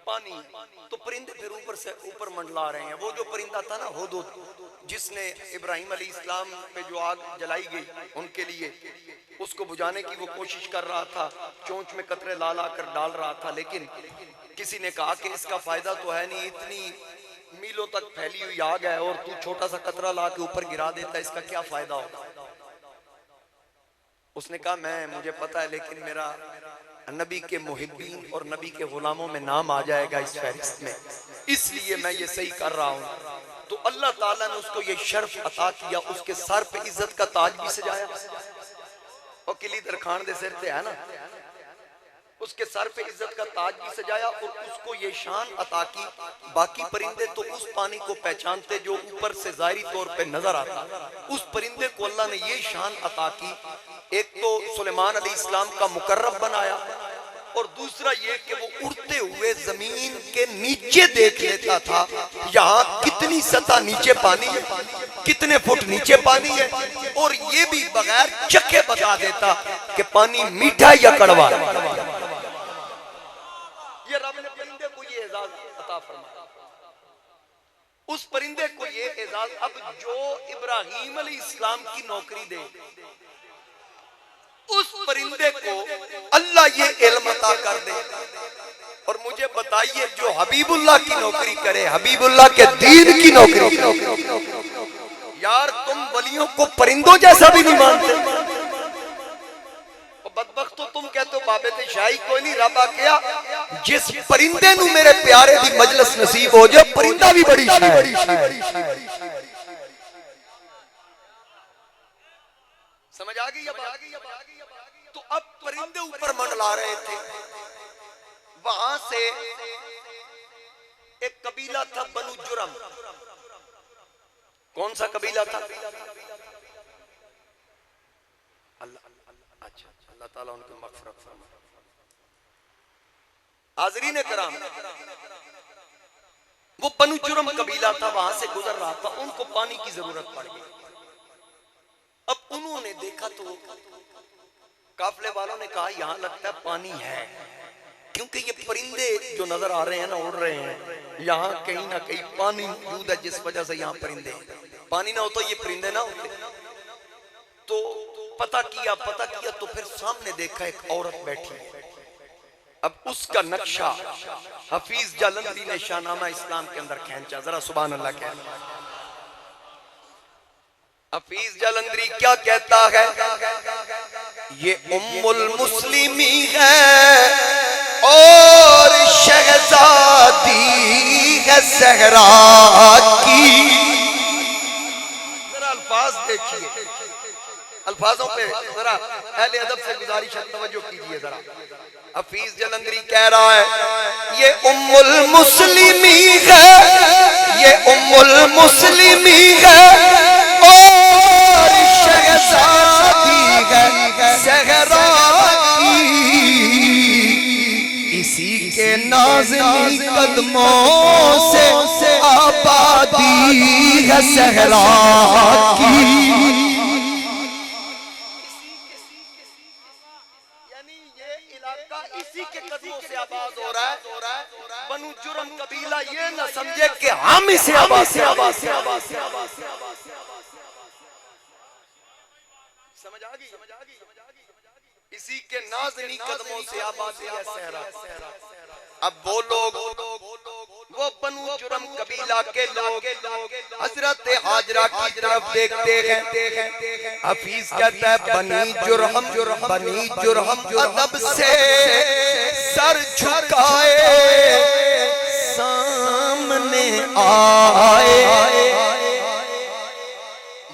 पानी। तो परिंदे फिर ऊपर से ऊपर मंडला रहे हैं। वो जो परिंदा था ना हुदहुद, जिसने इब्राहिम अलैहिस्सलाम पे जो आग जलाई गई उनके लिए, उसको बुझाने की वो कोशिश कर रहा था, चोंच में कतरे ला ला कर डाल रहा था। लेकिन किसी ने कहा कि इसका फायदा तो है नहीं, इतनी मीलों तक फैली हुई आग है और तू छोटा सा कतरा ला के ऊपर गिरा देता है, इसका क्या फायदा होगा? उसने कहा मुझे पता है, लेकिन मेरा नबी के मुहिब्बीन और नबी के गुलामों में नाम आ जाएगा इस फहरिस्त में, इसलिए मैं ये सही कर रहा हूं। तो अल्लाह ताला ने उसको ये शर्फ अता किया, उसके सर पे इज्जत का ताज भी सजाया। और किलीदर खान दे सिर पे है ना, उसके सर पे इज्जत का ताज भी सजाया और उसको ये शान अता की। बाकी परिंदे तो उस पानी को पहचानते जो ऊपर से जाहिरी तौर पे नजर आता, उस परिंदे को अल्लाह ने ये शान अता की, एक तो सुलेमान अलैहिस्सलाम का मुकर्रब बनाया और दूसरा ये कि वो उड़ते हुए जमीन के नीचे देख लेता था यहाँ कितनी सतह नीचे पानी है, कितने फुट नीचे पानी है, और ये भी बगैर चखे बता देता कि पानी मीठा या कड़वा है। ये रब ने परिंदे को ये एजाज अता फरमाया, उस परिंदे को ये एजाज। अब जो इब्राहीम अलैहिस्सलाम की नौकरी दे, उस परिंदे को अल्लाह ये इल्म अता कर दे। और मुझे बताइए जो हबीबुल्लाह की नौकरी करे, हबीबुल्लाह के दीन की नौकरी, यार तुम वलियों को परिंदों जैसा भी नहीं मानते। बदबख्त तो तुम कहते हो बाबे ते शाही कोई नहीं, रब आख्या जिस परिंदे नू मेरे प्यारे दी मजलिस नसीब हो जाए, परिंदा भी बड़ी समझ आ गई। तो अब परिंदे ऊपर मंडला रहे थे, वहां से एक कबीला था बनु जुरम। कौन सा कबीला था? अल्लाह ताला उनको मग़फ़िरत फरमाए। हाज़रीन किराम, वो बनु जुरम कबीला था, वहां से गुजर रहा था, उनको पानी की जरूरत पड़ गई। अब उन्होंने देखा तो काफले वालों ने कहा यहाँ लगता है पानी है, क्योंकि ये परिंदे जो नजर आ रहे हैं ना, उड़ रहे हैं, यहाँ कहीं ना कहीं पानी मौजूद है, जिस वजह से यहाँ परिंदे। पानी ना होता ये परिंदे ना होते। तो पता किया तो फिर सामने देखा एक औरत बैठी है। अब उसका नक्शा हफीज जालंधरी ने शाहनामा इस्लाम के अंदर खींचा। जरा सुभान अल्लाह कहना। हफीज जालंधरी क्या कहता है? ये उम्मुल मुस्लिमी है और शहजादी है सहरा की। जरा अल्फाज देखिए, अल्फाजों पे जरा अहले अदब से गुजारिश है, तवज्जो कीजिए जरा। हफीज जालंधरी कह रहा है ये उम्मुल मुस्लिमी है, ये उम्मुल मुस्लिमी है और शहजादी है सहरा की। इसी के नाज़नी कदमों से आबादी है सहरा की। इसी के कदमों से आबाद हो रहा है। बनु जुरम कबीला ये न समझे कि हम इसे आबाद समझ आ गई। इसी के नाज़नी कदमों से आबादी है सहरा। अब वो लोग, वो बनु जुरम कबीला के लोग हजरत हाजरा की तरफ देखते हैं। हफीज कहता है बनी जुरहम अदब से सर झुकाए सामने आए।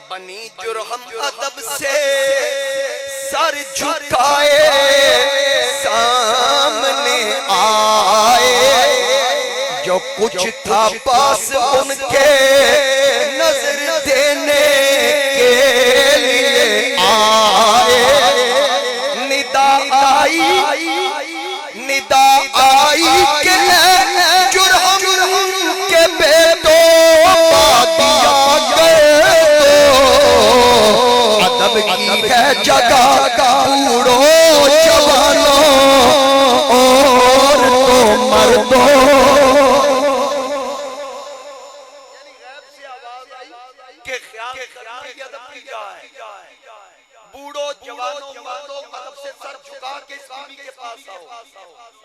बनी जुरहम अदब से सर झुकाए सामने आए। जो कुछ था पास उनके नजर देने के लिए आए। निदा आई के जुरहम के बेटो अदब की है जगह बूढ़ो जवानों और तो मर्दों।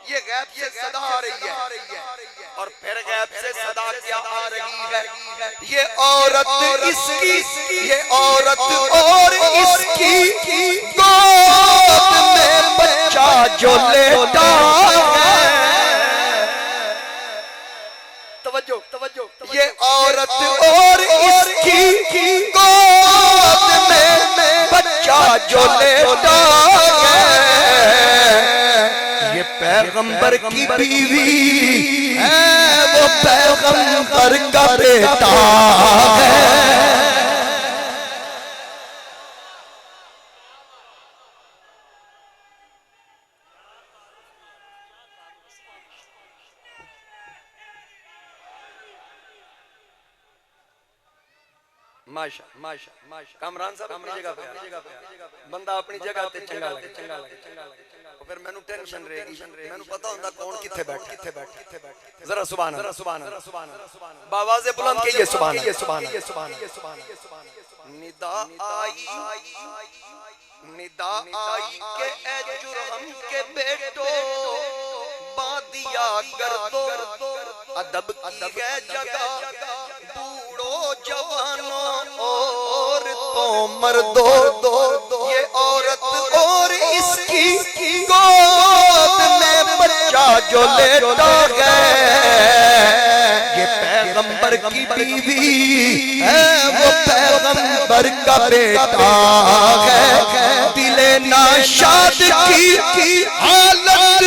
ये गैब से सदा आ रही है। और फिर गैब से सदा क्या आ रही है? ये औरत इसकी, ये औरत और इसकी गोद में बच्चा जो लेटा है। तवज्जो तवज्जो, ये औरत और इसकी गोद में बच्चा जो लेटा है, ये पैगंबर की बीवी है, वो पैगंबर का बेटा है। माशा माशा माशा। कामरान साहब अपनी जगह पे, बंदा अपनी जगह ते चंगा लगे, चंगा लगे, चंगा लगे। फिर मैनू टेंशन रहेगी, मैनू पता होंदा कौन किथे बैठा। जरा सुभान अल्लाह, सुभान अल्लाह, बावाज़े बुलंद कहिए सुभान अल्लाह, सुभान अल्लाह। निदा आई, निदा आई के ए जुर्म के बेटो बादिया कर दो, अदब की है जगह बूढ़ो जवानों और तो मर्दो। ये औरत और इसकी गोद में बच्चा जो लेटा है, ये पैगंबर की बीवी है, वो पैगंबर का बेटा है। दिले नाशाद की हालत,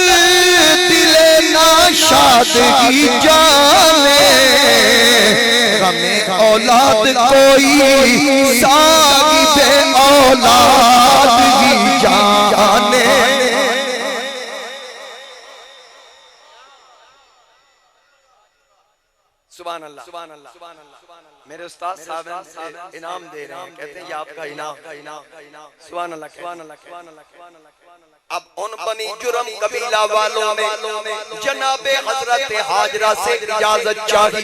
दिले नाशाद की जाने, हमें औलाद कोई साहिबे औलाद ही जाने। सुभान अल्लाह, सुभान अल्लाह, सुभान अल्लाह। मेरे उस्ताद साहब इनाम दे रहे हैं, कहते हैं ये आपका इनाम। सुभान अल्लाह, सुभान अल्लाह, सुभान अल्लाह। अब उन बनी जुर्म कबीला वालों ने जनाबे हजरत हाजरा से इजाजत चाही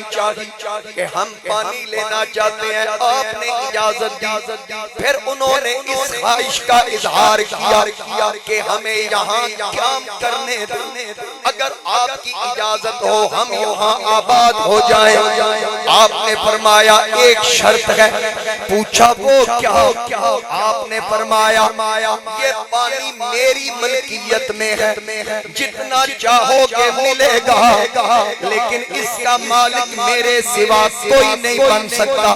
कि हम पानी लेना चाहते हैं, आपने इजाजत दी। फिर उन्होंने इस ख्वाहिश का इजहार किया कि हमें यहाँ काम करने दें, अगर आपकी इजाजत हो हम यहाँ आबाद हो जाएं। आपने फरमाया एक शर्त है। पूछा वो क्या? आपने फरमाया ये पानी मेरी मलकियत में है, जितना चाहोगे मिलेगा, लेकिन इसका मालिक मेरे सिवा कोई नहीं बन सकता,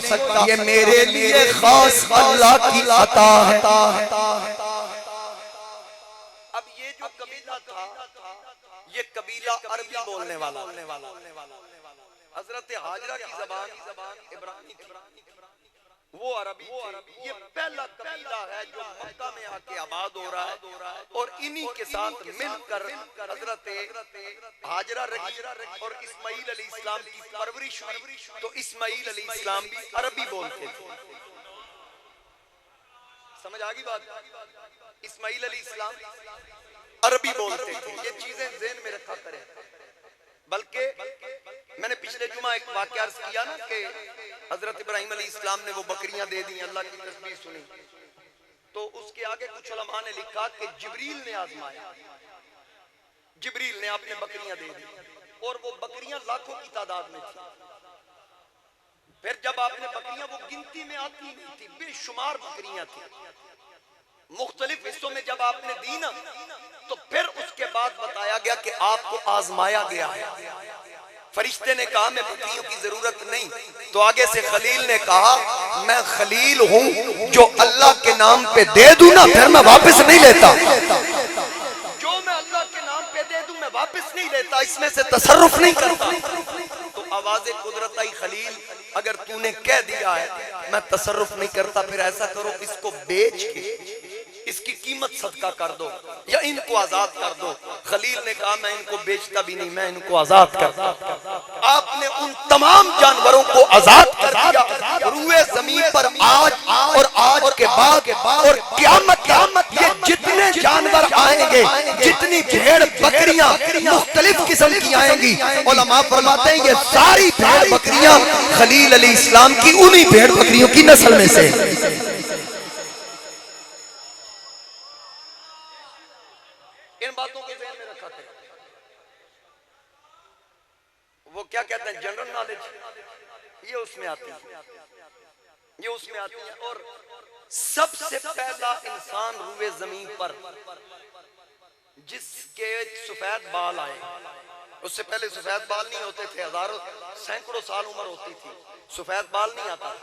ये मेरे लिए खास अल्लाह की अता है। अब ये जो कबीला था, ये कबीला अरबी बोलने वाला, हजरत हाजरा की जबान इब्रानी थी, वो अरबी थी। ये पहला कबीला है जो मक्का में आके आबाद हो रहा है, और इन्हीं के साथ मिलकर हजरत हाजरा रही और इस्माइल अलैहिस्सलाम की परवरिश हुई। तो इस्माइल अलैहिस्सलाम भी अरबी बोलते थे। समझ आ गई बात? इस्माइल अलैहिस्सलाम अरबी बोलते थे। ये चीजें ज़हन में रखा करें। बल्कि मैंने पिछले जुमा एक वाक़या अर्ज़ किया ना कि हजरत इब्राहिम अलैहिस्सलाम ने वो बकरियां दे दी, अल्लाह की तस्बीह सुनी, तो उसके आगे कुछ उलमा ने लिखा कि जिब्रील ने आजमाया, जिब्रील ने आपने बकरियां दे दी, और वो बकरियां लाखों की तादाद में थी। फिर जब आपने बकरियां, वो गिनती में आती नहीं थी, बेशुमार बकरियां थी, मुख्तलिफ हिस्सों में जब आपने दी ना, तो फिर उसके बाद बताया गया कि आपको आजमाया गया है। फरिश्ते ने कहा मैं बकरियों की जरूरत नहीं, तो आगे से खलील ने कहा मैं खलील हूं, जो अल्लाह के नाम पे दे दूं ना फिर मैं वापस नहीं लेता, जो मैं अल्लाह के नाम पे दे दूं मैं वापस नहीं लेता, इसमें से तसर्रुफ नहीं करता। तो आवाज़े कुदरत आई, खलील अगर तूने कह दिया है मैं तसर्रुफ नहीं करता, फिर ऐसा करो इसको बेच के इसकी कीमत सदका कर दो या इनको आजाद कर दो। खलील ने कहा मैं इनको बेचता भी नहीं, मैं इनको आजाद करता। आपने उन तमाम जानवरों को आजाद कर दिया, रूए जमीन पर आज और आज के बाद और क़यामत ये जितने जानवर आएंगे, जितनी भेड़ बकरियां मुख्तलिफ किस्म की आएंगी, उलमा फरमाते हैं ये सारी भेड़ बकरियां खलील अलैहिस्सलाम की उन्हीं भेड़ बकरियों की नस्ल में से। इन बातों को ध्यान में रखा करें। वो क्या कहते हैं जनरल नॉलेज, ये उसमें आती है, ये उसमें आती है। और सबसे पहला इंसान रूए जमीन पर जिसके सफेद बाल आए, उससे पहले सफेद बाल नहीं होते थे, हजारों सैकड़ों साल उम्र होती थी, सफेद बाल नहीं आता।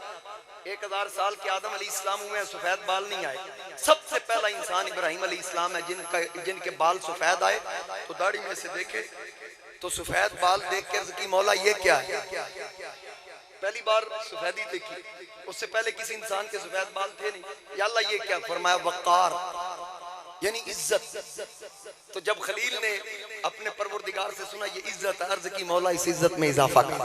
1000 साल के आदम अलैहिस्सलाम हुए, सफेद बाल नहीं आए। सबसे पहला इंसान इब्राहिम अलैहिस्सलाम है जिनके बाल सफेद आए। तो दाढ़ी में से देखे तो सफेद बाल देख के अर्ज की मौला ये क्या है, पहली बार सफेदी देखी, उससे पहले किसी इंसान के सफेद बाल थे नहीं। या अल्लाह ये क्या, फरमाया वक़ार यानी इज्जत। तो जब खलील ने अपने परवरदिगार से सुना ये इज्जत, अर्ज की मौला इस इज्जत में इजाफा कर,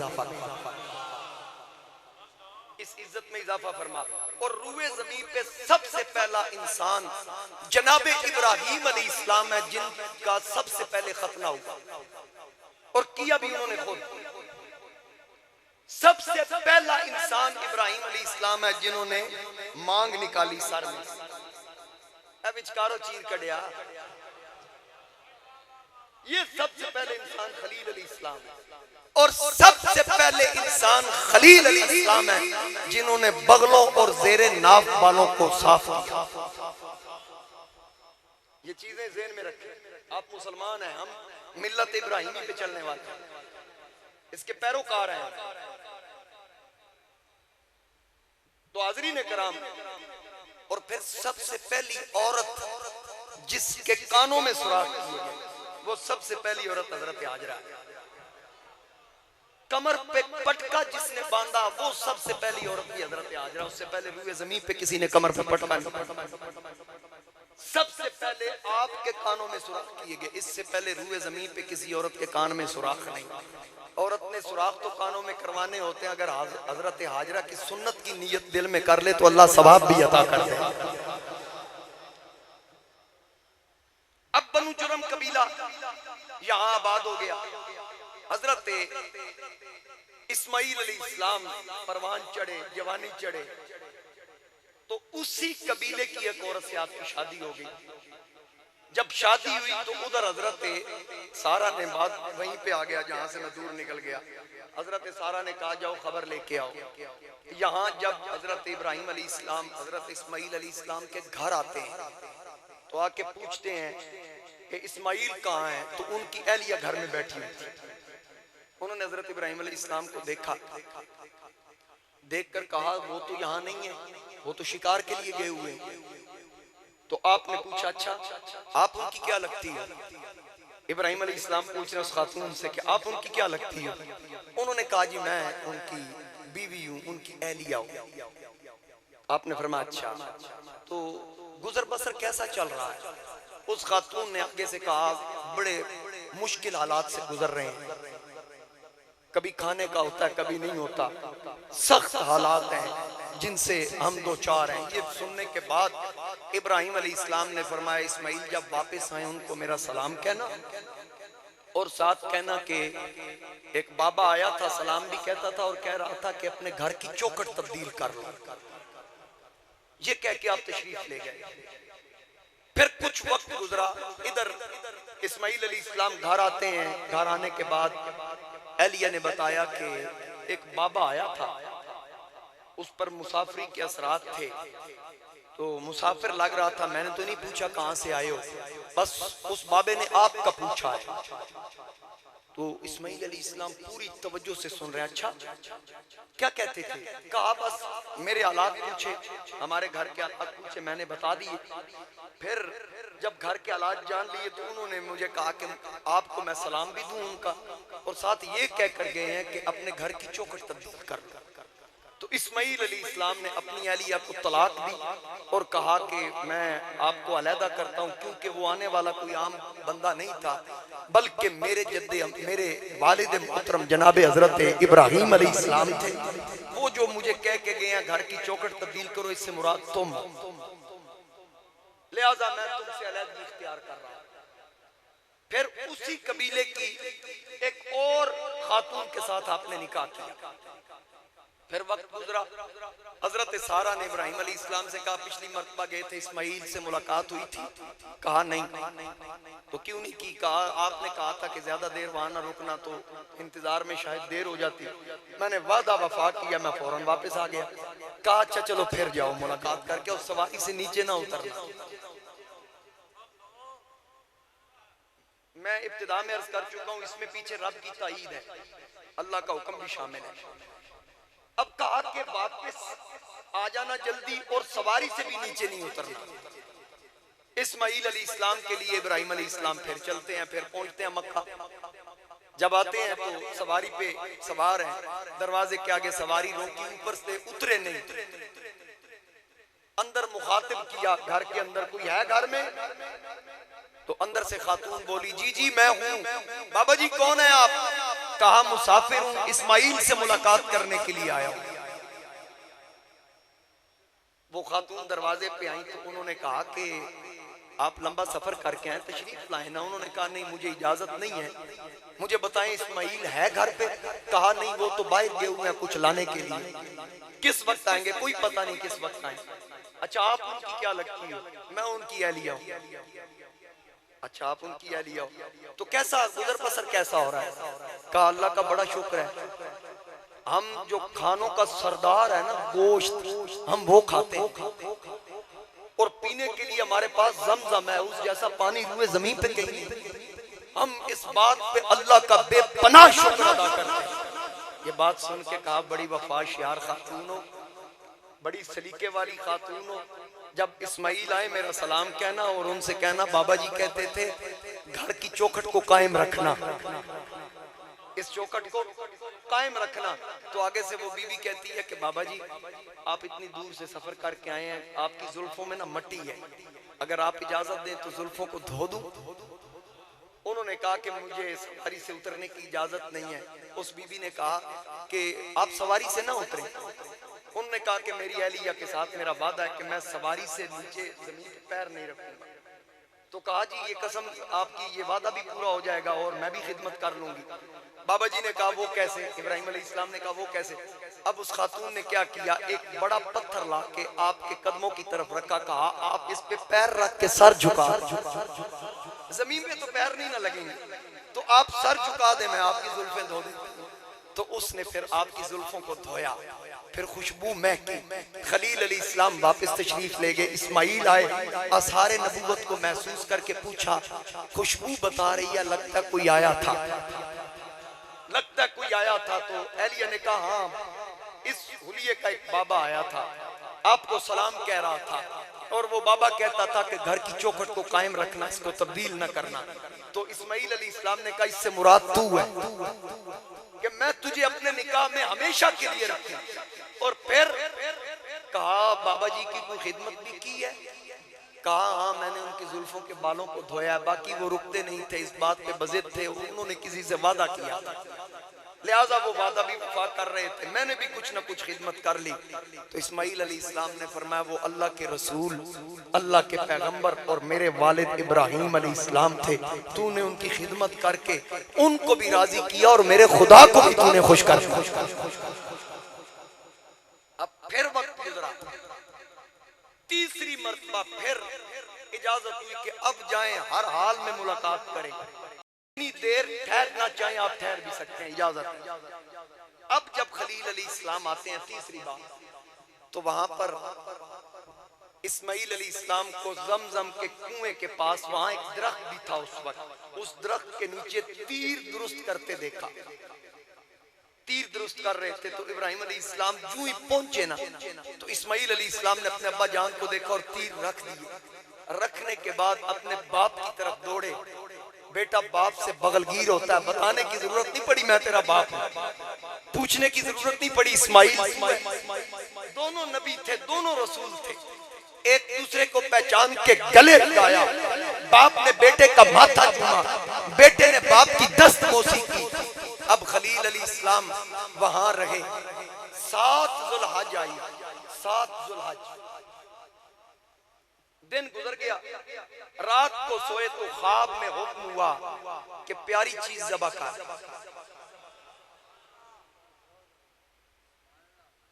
इस इज्जत में इजाफा फरमा। और रूए जमीन पे सबसे पहला इंसान जनाबे इब्राहिम अलैहिस्सलाम है, जिनका सबसे पहले खतना हुआ और किया भी उन्होंने खुद। सबसे पहला इंसान इब्राहिम अलैहिस्सलाम है जिन्होंने मांग निकाली सर में, विचकारो चीर कड़िया। ये सबसे पहले इंसान खलील अलैहिस्सलाम है। और सबसे पहले इंसान खलील अलैहिस्सलाम है जिन्होंने बगलों और जेरे नाफ बालों को साफ किया। ये चीजें ज़हन में रखें। आप मुसलमान हैं, हम मिल्लत इब्राहिमी पे चलने वाले हैं, इसके पैरोकार हैं। तो हाज़रीन कराम, और फिर सबसे पहली औरत जिसके कानों में सुराख किए गए, वो सबसे पहली औरत हजरत हाजरा है। कमर पे पटका जिसने बांधा, वो सबसे पहली औरत की हजरत हाजरा। उससे पहले रूए जमीन पे किसी ने कमर पे पटका नहीं। सबसे पहले आपके कानों में सुराख किए गए, इससे पहले रूए जमीन पे किसी औरत के कान में सुराख नहीं। औरत ने सुराख तो कानों में करवाने होते हैं, अगर हजरत हाजरा की सुन्नत की नीयत दिल में कर ले तो अल्लाह सवाब भी अता कर दे। अब बनु जुरम कबीला यहां आबाद हो गया। हजरत इस्माइल अलैहिस्सलाम परवान चढ़े, जवानी चढ़े, तो उसी कबीले की एक औरत से आपकी शादी हो गई। जब शादी हुई तो उधर हजरत सारा ने बात वहीं पे आ गया जहां से मैं दूर निकल गया। हजरत सारा ने कहा जाओ खबर लेके आओ। यहाँ जब हजरत इब्राहिम अलैहिस्सलाम हजरत इस्माइल अलैहिस्सलाम के घर आते हैं तो आके पूछते हैं कि इस्माइल कहाँ है, तो उनकी अहलिया घर में बैठी हुई थी। उन्होंने हजरत इब्राहिम अलैहिस्सलाम को देखा, देखकर कहा वो तो यहाँ नहीं है, वो तो शिकार के लिए गए हुए हैं। तो आपने पूछा अच्छा आप उनकी क्या लगती है? इब्राहिम अलैहिस्सलाम पूछ रहे उस खातून से कि आप उनकी क्या लगती है? उन्होंने कहा जी मैं उनकी बीवी हूँ, उनकी अहलिया हूँ। आपने फरमाया अच्छा, तो गुजर बसर कैसा चल रहा है? उस खातून ने आगे से कहा बड़े मुश्किल हालात से गुजर रहे हैं, कभी खाने का होता है कभी नहीं होता, सख्त हालात हैं जिनसे हम दो चार हैं। ये सुनने के बाद इब्राहिम अलैहिस्सलाम ने फरमाया इस्माइल जब वापस आए उनको मेरा सलाम कहना, और साथ कहना कि एक बाबा आया था सलाम भी कहता था और कह रहा था कि अपने घर की चौखट तब्दील कर लो। ये कह के आप तशरीफ ले गए। फिर कुछ वक्त गुजरा, इधर इस्माइल अलैहिस्सलाम घर आते हैं। घर आने के बाद एलिया ने बताया कि एक बाबा आया था, उस पर मुसाफरी के असरात थे, तो मुसाफिर लग रहा था। मैंने तो नहीं पूछा कहां से आए हो, बस उस बाबे ने आपका पूछा है। तो इस्माइल अलैहिस्सलाम पूरी तवज्जो से सुन रहे हैं। अच्छा क्या कहते थे? कहा बस मेरे हालात पूछे, हमारे घर के हालात पूछे, मैंने बता दिए। फिर जब घर के हालात जान लिए तो उन्होंने मुझे कहा कि आपको मैं सलाम भी दूं उनका, और साथ ये कह कर गए हैं कि अपने घर की चौखट तब्दील कर। तो इस्माइल अलैहिस्सलाम ने अपनी अहलिया को तलाक दी और कहा कि मैं आपको अलहदा करता हूँ, क्योंकि वो आने वाला कोई आम बंदा नहीं था, बल्कि मेरे वालिद मोहतरम जनाबे हजरत इब्राहिम अलैहिस्सलाम थे। वो जो मुझे कह के गए हैं घर की चौखट तब्दील करो, इससे मुराद तुम, लिहाजा मैं तुमसे अलहदगी इख्तियार कर रहा हूं। फिर उसी कबीले की एक और खातून के साथ आपने निकाह किया। फिर वक्त गुजरा, हजरत सारा ने इब्राहिम अलैहिस्सलाम से कहा पिछली मरतबा गए थे इस्माइल से मुलाकात हुई थी? कहा नहीं। तो क्यों नहीं की? कहा आपने कहा था कि ज्यादा देर वहां ना रुकना, तो इंतजार में शायद देर हो जाती। मैंने वादा वफा किया, मैं फौरन वापस आ गया। कहा अच्छा चलो फिर जाओ मुलाकात करके, और सवारी से नीचे ना उतरना। मैं इब्तिदा में अर्ज कर चुका हूं, इसमें पीछे रब की ताईद है, अल्लाह का हुक्म भी शामिल है। अब कहा कि वापस आ जाना जल्दी, और सवारी से भी नीचे नहीं उतरना। इस्माइल अलैहिस्सलाम के लिए इब्राहिम अलैहिस्सलाम फिर चलते हैं, फिर पहुंचते हैं मक्का। जब आते हैं तो सवारी पे सवार हैं, दरवाजे के आगे सवारी रोकी, ऊपर से उतरे नहीं। अंदर मुखातिब किया, घर के अंदर कोई है घर में? तो अंदर से खातून बोली जी जी मैं हूँ। बाबा जी कौन है आप? कहा मुसाफिर हूँ, इस्माइल से मुलाकात करने के लिए आया हूँ। वो खातून दरवाजे पे आई तो उन्होंने कहा कि आप लंबा सफर करके आए, तशरीफ लाए ना? उन्होंने कहा नहीं मुझे इजाजत नहीं है, मुझे बताएं इस्माइल है घर पे? कहा नहीं वो तो बाहर गए हुए हैं कुछ लाने के लिए। किस वक्त आएंगे? कोई पता नहीं किस वक्त आए। अच्छा आप उनकी क्या लगती हो? मैं उनकी अहलिया हूँ। अच्छा आप उनकी अहलिया हो, तो कैसा गुजर बसर कैसा हो रहा है? कहा अल्लाह का बड़ा शुक्र है, हम जो खानों का सरदार है ना गोश्त, हम वो खाते हैं, और पीने के लिए हमारे पास जमजम है, उस जैसा पानी हुए जमीन पे कहीं नहीं। हम इस बात पे अल्लाह का बेपनाह शुक्र अदा करते हैं। ये बात सुन के कहा बड़ी वफादार खातून हो, बड़ी सलीके वाली खातून हो, जब इस्माइल आए मेरा सलाम कहना, और उनसे कहना बाबा जी कहते थे घर की चौखट को कायम रखना, इस चौखट को कायम रखना। तो आगे से वो बीवी कहती है कि बाबा जी आप इतनी दूर से सफर करके आए हैं, आपकी जुल्फों में ना मट्टी है, अगर आप इजाजत दें तो जुल्फों को धो दूं। उन्होंने कहा कि मुझे सवारी से उतरने की इजाजत नहीं है। उस बीबी ने कहा कि आप सवारी से ना उतरें। उन्होंने कहा कि मेरी अहलिया के साथ मेरा वादा है कि मैं सवारी से नीचे जमीन पे पैर नहीं रखूंगा। तो कहा जी ये कसम आपकी, ये वादा भी पूरा हो जाएगा और मैं भी खिदमत कर लूंगी। बाबा जी ने कहा वो कैसे? इब्राहिम अलैहिस्सलाम ने कहा वो कैसे? अब उस खातून ने क्या किया, एक बड़ा पत्थर ला के आपके कदमों की तरफ रखा, कहा आप इस पे पैर रख के सर झुका, जमीन पे तो पैर नहीं ना लगेंगे, तो आप सर झुका दे, मैं आपकी जुल्फें धो दूं। तो उसने फिर आपकी जुल्फों को धोया, फिर खुशबू महकी। खलील अलैहिस्सलाम वापस तशरीफ ले गए। इस्माइल आए, आसारे नबूवत को महसूस करके पूछा खुशबू बता रही है, लगता कोई आया था, लगता कोई आया था। तो एलिया ने कहा हाँ इस हुलिये का एक बाबा आया था, आपको सलाम कह रहा था, और वो बाबा कहता था कि घर की चौखट को कायम रखना, इसको तब्दील न करना। तो इस्माइल अलैहिस्सलाम ने कहा इससे मुराद तू है कि मैं तुझे अपने निकाह में हमेशा के लिए रखूं। और फिर कहा बाबा जी की कोई खिदमत भी की है? कहा हाँ मैंने उनकी जुल्फों के बालों को धोया, बाकी वो रुकते नहीं थे, इस बात पे बजिद थे, उन्होंने किसी से वादा किया था, लिहाजा वो वादा भी वफा कर रहे थे, मैंने भी कुछ ना कुछ खिदमत कर ली। तो इस्माइल अलैहिस्सलाम ने फरमाया वो अल्लाह के रसूल, अल्लाह के पैगंबर और मेरे वालिद इब्राहिम अलैहिस्सलाम थे, तूने उनकी खिदमत करके उनको भी राजी किया और मेरे खुदा को भी तूने खुश कर दिया। अब फिर वक्त गुजरा, तीसरी मर्तबा फिर इजाजत हुई कि अब जाएं, हर हाल में मुलाकात करें, इतनी देर ठहरना चाहें आप ठहर भी सकते हैं, इजाजत। अब जब खलील अलैहिस्सलाम आते हैं तीसरी बार, तो वहां पर इस्माइल अलैहिस्सलाम को जमजम के कुएं के पास वहां एक दरख्त भी था, उस वक्त उस दरख्त के नीचे तीर दुरुस्त करते देखा, तीर दुरुस्त कर रहे थे। तो इब्राहिम अलैहिस्सलाम जो ही पहुंचे ना, तो इस्माइल अलैहिस्सलाम ने अपने अब्बा जान को देखा और तीर रख दिए। रखने के बाद अपने बाप की तरफ दौड़े। बेटा बाप से बगलगीर होता है, बताने की जरूरत नहीं पड़ी मैं तेरा बाप हूं, पूछने की जरूरत नहीं पड़ी। इस्माइल दोनों नबी थे, दोनों रसूल थे, एक दूसरे को पहचान के गले लगाया। बाप ने बेटे का माथा चूमा, बेटे ने बाप की दस्तमोसी की। अब खलील अलैहिस्सलाम वहां रहे, 7 जुल्हज आई, 7 जुल्हज दिन गुजर गया। रात को सोए तो ख्वाब में हुक्म हुआ कि प्यारी चीज ज़बह कर।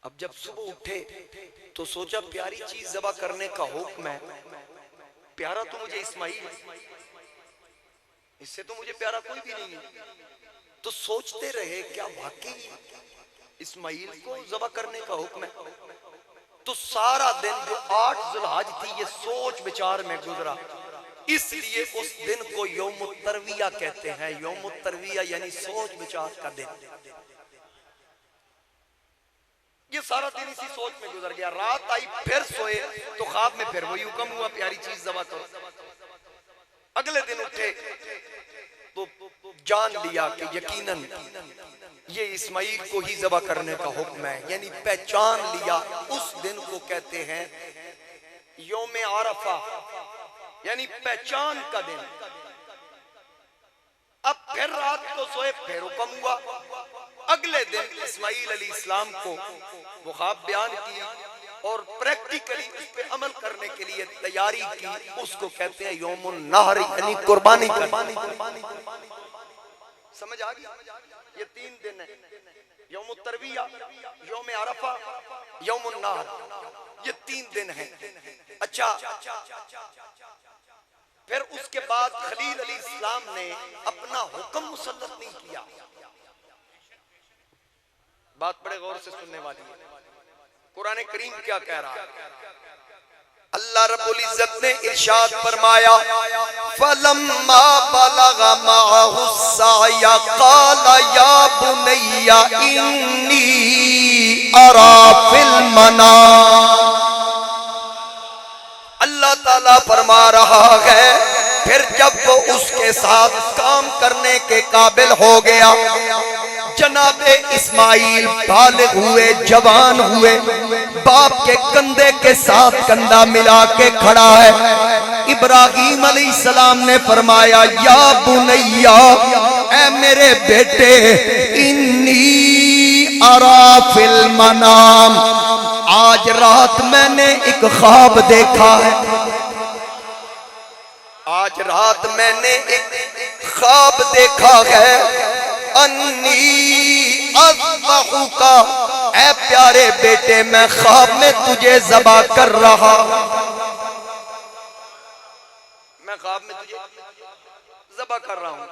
अब जब सुबह उठे तो सोचा प्यारी चीज ज़बह करने का हुक्म है, प्यारा तो मुझे इस्माइल, इससे तो मुझे प्यारा कोई भी नहीं है। तो सोचते रहे क्या वाकई इस्माइल को ज़बह करने का हुक्म है। तो सारा दिन जो 8 ज़ुल्हज थी ये सोच विचार में गुजरा, इसलिए उस दिन को यौम तरविया कहते हैं। यौम तरविया यानी सोच विचार का दिन। ये सारा दिन इसी सोच में गुजर गया। रात आई फिर सोए तो ख्वाब में फिर वही हुक्म हुआ प्यारी चीज ज़बह करो। अगले दिन उठे तो जान लिया कि यकीनन ये इस्माइल को ही ज़बह करने का हुक्म है, यानी पहचान लिया। उस दिन को कहते हैं यौम आरफा, यानी पहचान का दिन। अब फिर रात को सोए फिर हुक्म हुआ। अगले दिन इस्माइल अलैहिस्सलाम को वो ख्वाब बयान की और प्रैक्टिकली उस पे अमल करने के लिए तैयारी की। उसको कहते हैं यौमुन नहर, यानी कुर्बानी। समझ आ गई? ये 3 दिन है, यौम तरविया, यौम अरफा, यौमुन नहर, ये 3 दिन है। अच्छा, फिर उसके बाद खलील अलैहिस्सलाम ने अपना हुक्म मुसल्लत नहीं किया। बात बड़े गौर से सुनने वाली है। कुरान करीम क्या कह रहा है? अल्लाह रब्बुल इज्जत ने इरशाद फरमाया, फलम्मा बलगा माहु साया क़ाला या बुनैया इन्नी अरा फिल मनाम। अल्लाह ताला फरमा रहा है, फिर जब वो उसके साथ काम करने के काबिल हो गया, जनाबे इस्माइल बालिग हुए, जवान हुए, बाप के कंधे के साथ कंधा मिला के खड़ा है। इब्राहीम अलैहिस्सलाम ने फरमाया, या बुनैया, ऐ मेरे बेटे, इन्नी अरा फिल मनाम, आज रात मैंने एक ख्वाब देखा है। आज रात मैंने एक ख्वाब देखा है। अन्नी अज़बहुका, ऐ प्यारे बेटे, मैं ख्वाब में तुझे ज़बह कर रहा, मैं ख्वाब में तुझे ज़बह कर रहा हूं।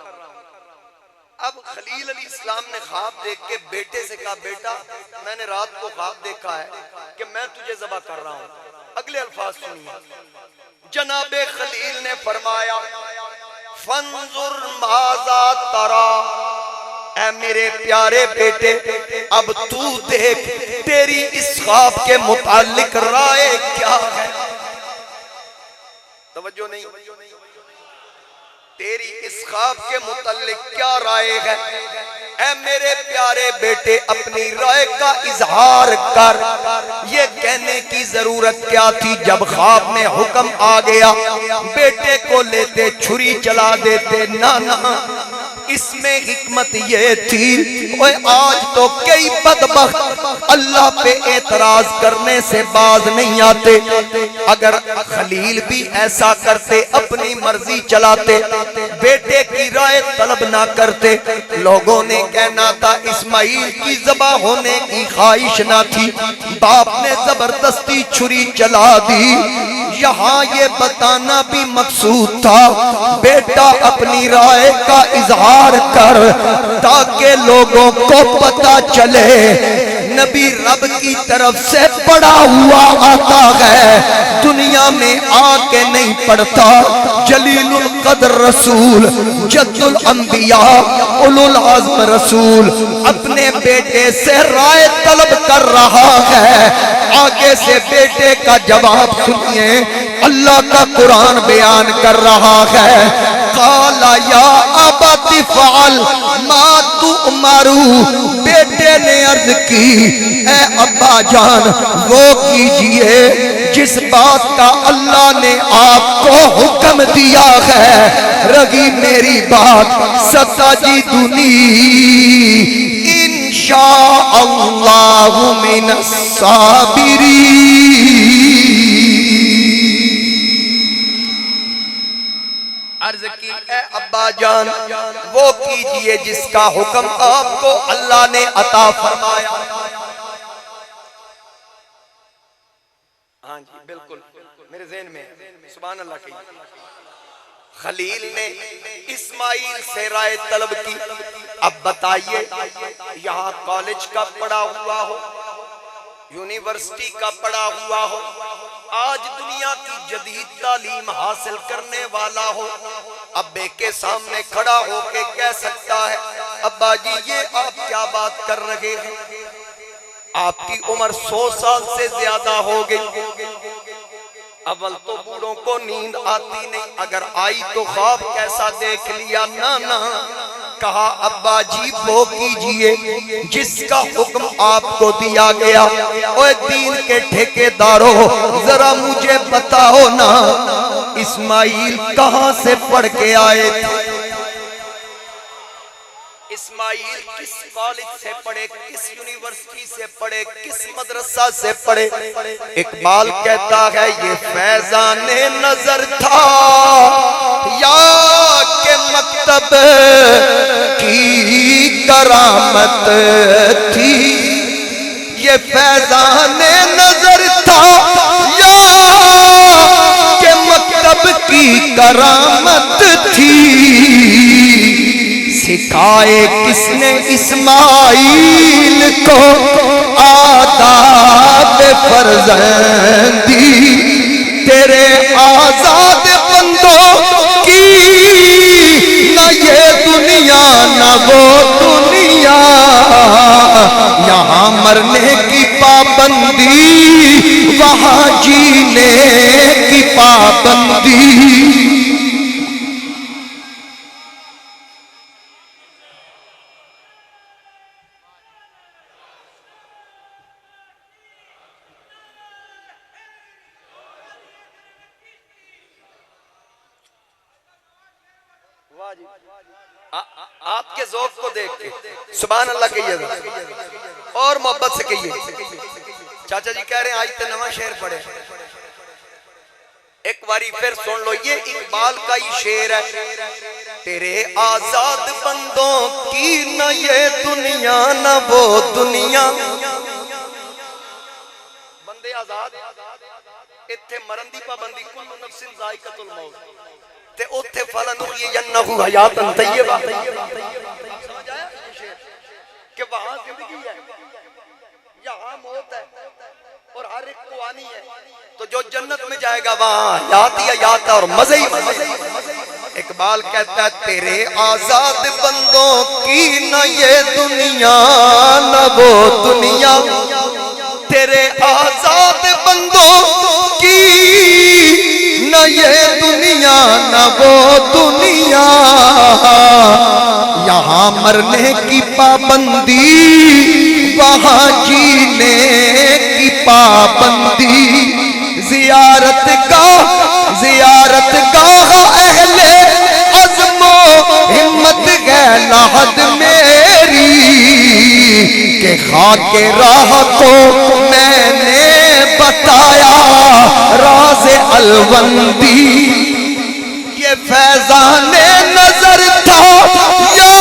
अब खलील अलैहिस्सलाम ने ख्वाब देख के बेटे से कहा, बेटा मैंने रात को ख्वाब देखा है कि मैं तुझे ज़बह कर रहा हूं। अगले अल्फाज सुनिए, जनाबे खलील ने फरमाया, फंजुर माज़ा तरा, ऐ मेरे प्यारे बेटे, अब तू देख तेरी इस ख्वाब के मुतालिक राय क्या है। तवज्जो नहीं, तेरी इस ख्वाब के मुतालिक क्या राय है। ऐ मेरे प्यारे बेटे, अपनी राय का इजहार कर। ये कहने की जरूरत क्या थी, जब ख्वाब में हुक्म आ गया बेटे को लेते छुरी चला देते। ना ना, इसमें हिकमत ये थी, ओए आज तो कई बदबख्त अल्लाह पे एतराज करने से बाज नहीं आते। अगर खलील भी ऐसा करते, अपनी मर्जी चलाते, बेटे की राय तलब ना करते, लोगों ने कहना था इस्माइल की ज़बह होने की ख्वाहिश ना थी, बाप ने जबरदस्ती छुरी चला दी। यहाँ ये बताना भी मकसूद था, बेटा अपनी राय का इजहार कर, ताकि लोगों को पता चले नबी रब की तरफ से पड़ा हुआ आता है, दुनिया में आके नहीं पड़ता। जलीलुल कद्र रसूल, जद्दुल अंबिया, उलुल आज़्म रसूल अपने बेटे से राय तलब कर रहा है। आगे से बेटे का जवाब सुनिए, अल्लाह का कुरान बयान कर रहा है, काला या अबति फ़अल मा तुअमरू, बेटे ने अर्ज की, ए अब्बा जान वो कीजिए जिस बात का अल्लाह ने आपको हुक्म दिया है। रगी मेरी बात सताजी दुनी, इंशाअल्लाहु मिनस साबिरीन। अर्ज की, ए अब्बा जान वो कीजिए जिसका हुक्म आपको अल्लाह ने अता फरमाया। हाँ जी बिल्कुल मेरे ज़हन में है। सुभान अल्लाह की। खलील ने इस्माइल से राय तलब की, अब बताइए यहाँ कॉलेज का पढ़ा हुआ हो, यूनिवर्सिटी का पढ़ा हुआ हो, आज दुनिया की जदीद तालीम हासिल करने वाला हो, अब्बे के सामने खड़ा होके कह सकता है अब्बा जी ये आप क्या बात कर रहे हैं, आपकी उम्र 100 साल से ज्यादा हो गई। अव्वल तो बूढ़ों को नींद आती नहीं, अगर आई तो ख्वाब कैसा देख लिया। ना ना, कहा अब्बा जी वो कीजिए जिसका हुक्म आपको दिया गया। ओए दीन के ठेकेदारों जरा मुझे बताओ ना, इस्माइल कहां से पढ़ के आए थे? इस्माइल किस कॉलेज से पढ़े, किस यूनिवर्सिटी से पढ़े, किस मदरसा से पढ़े? इकबाल कहता है ये फैजाने नजर था या के मकतब की करामत थी, ये फैजाने नजर था या के मकतब की करामत थी। सिखाए किसने इस्माइल को आदाब फर्जंदी, तेरे आजाद बंदों की न ये दुनिया न वो दुनिया, यहाँ मरने की पाबंदी वहाँ जीने की पाबंदी। आपके ज़ौक़ को देख के सुभान अल्लाह कहिएगा और मोहब्बत से कहिए। चाचा जी कह रहे हैं आज तो नवा शेर पढ़े, एक बारी फिर सुन लो, ये इकबाल का ही शेर है। तेरे आजाद बंदों की न ये दुनिया न वो दुनिया, बंदे आजाद इत्थे मरन दी पाबंदी, कुल्लु नफ्सिन ज़ाइक़तुल मौत, ते उथे फलनुहयियन्नहु हयातन तय्यबा, समझ आया कि वहां जिंदगी है यहाँ मौत है और हर एक को आनी है, तो जो जन्नत में जाएगा वहां हयात ही हयात है और मजे ही मजे। इकबाल कहता है तेरे आजाद बंदों की न ये दुनिया न वो दुनिया, तेरे आजाद बंदों की न ये दुनिया न वो दुनिया, यहाँ मरने की पाबंदी वहाँ जीने की पाबंदी। जियारत गाह अहले अज़्मो हिम्मत गैलहद मेरी, के खाके राह को मैंने बताया राज़ अलवंदी। ये फैज़ाने नजर था या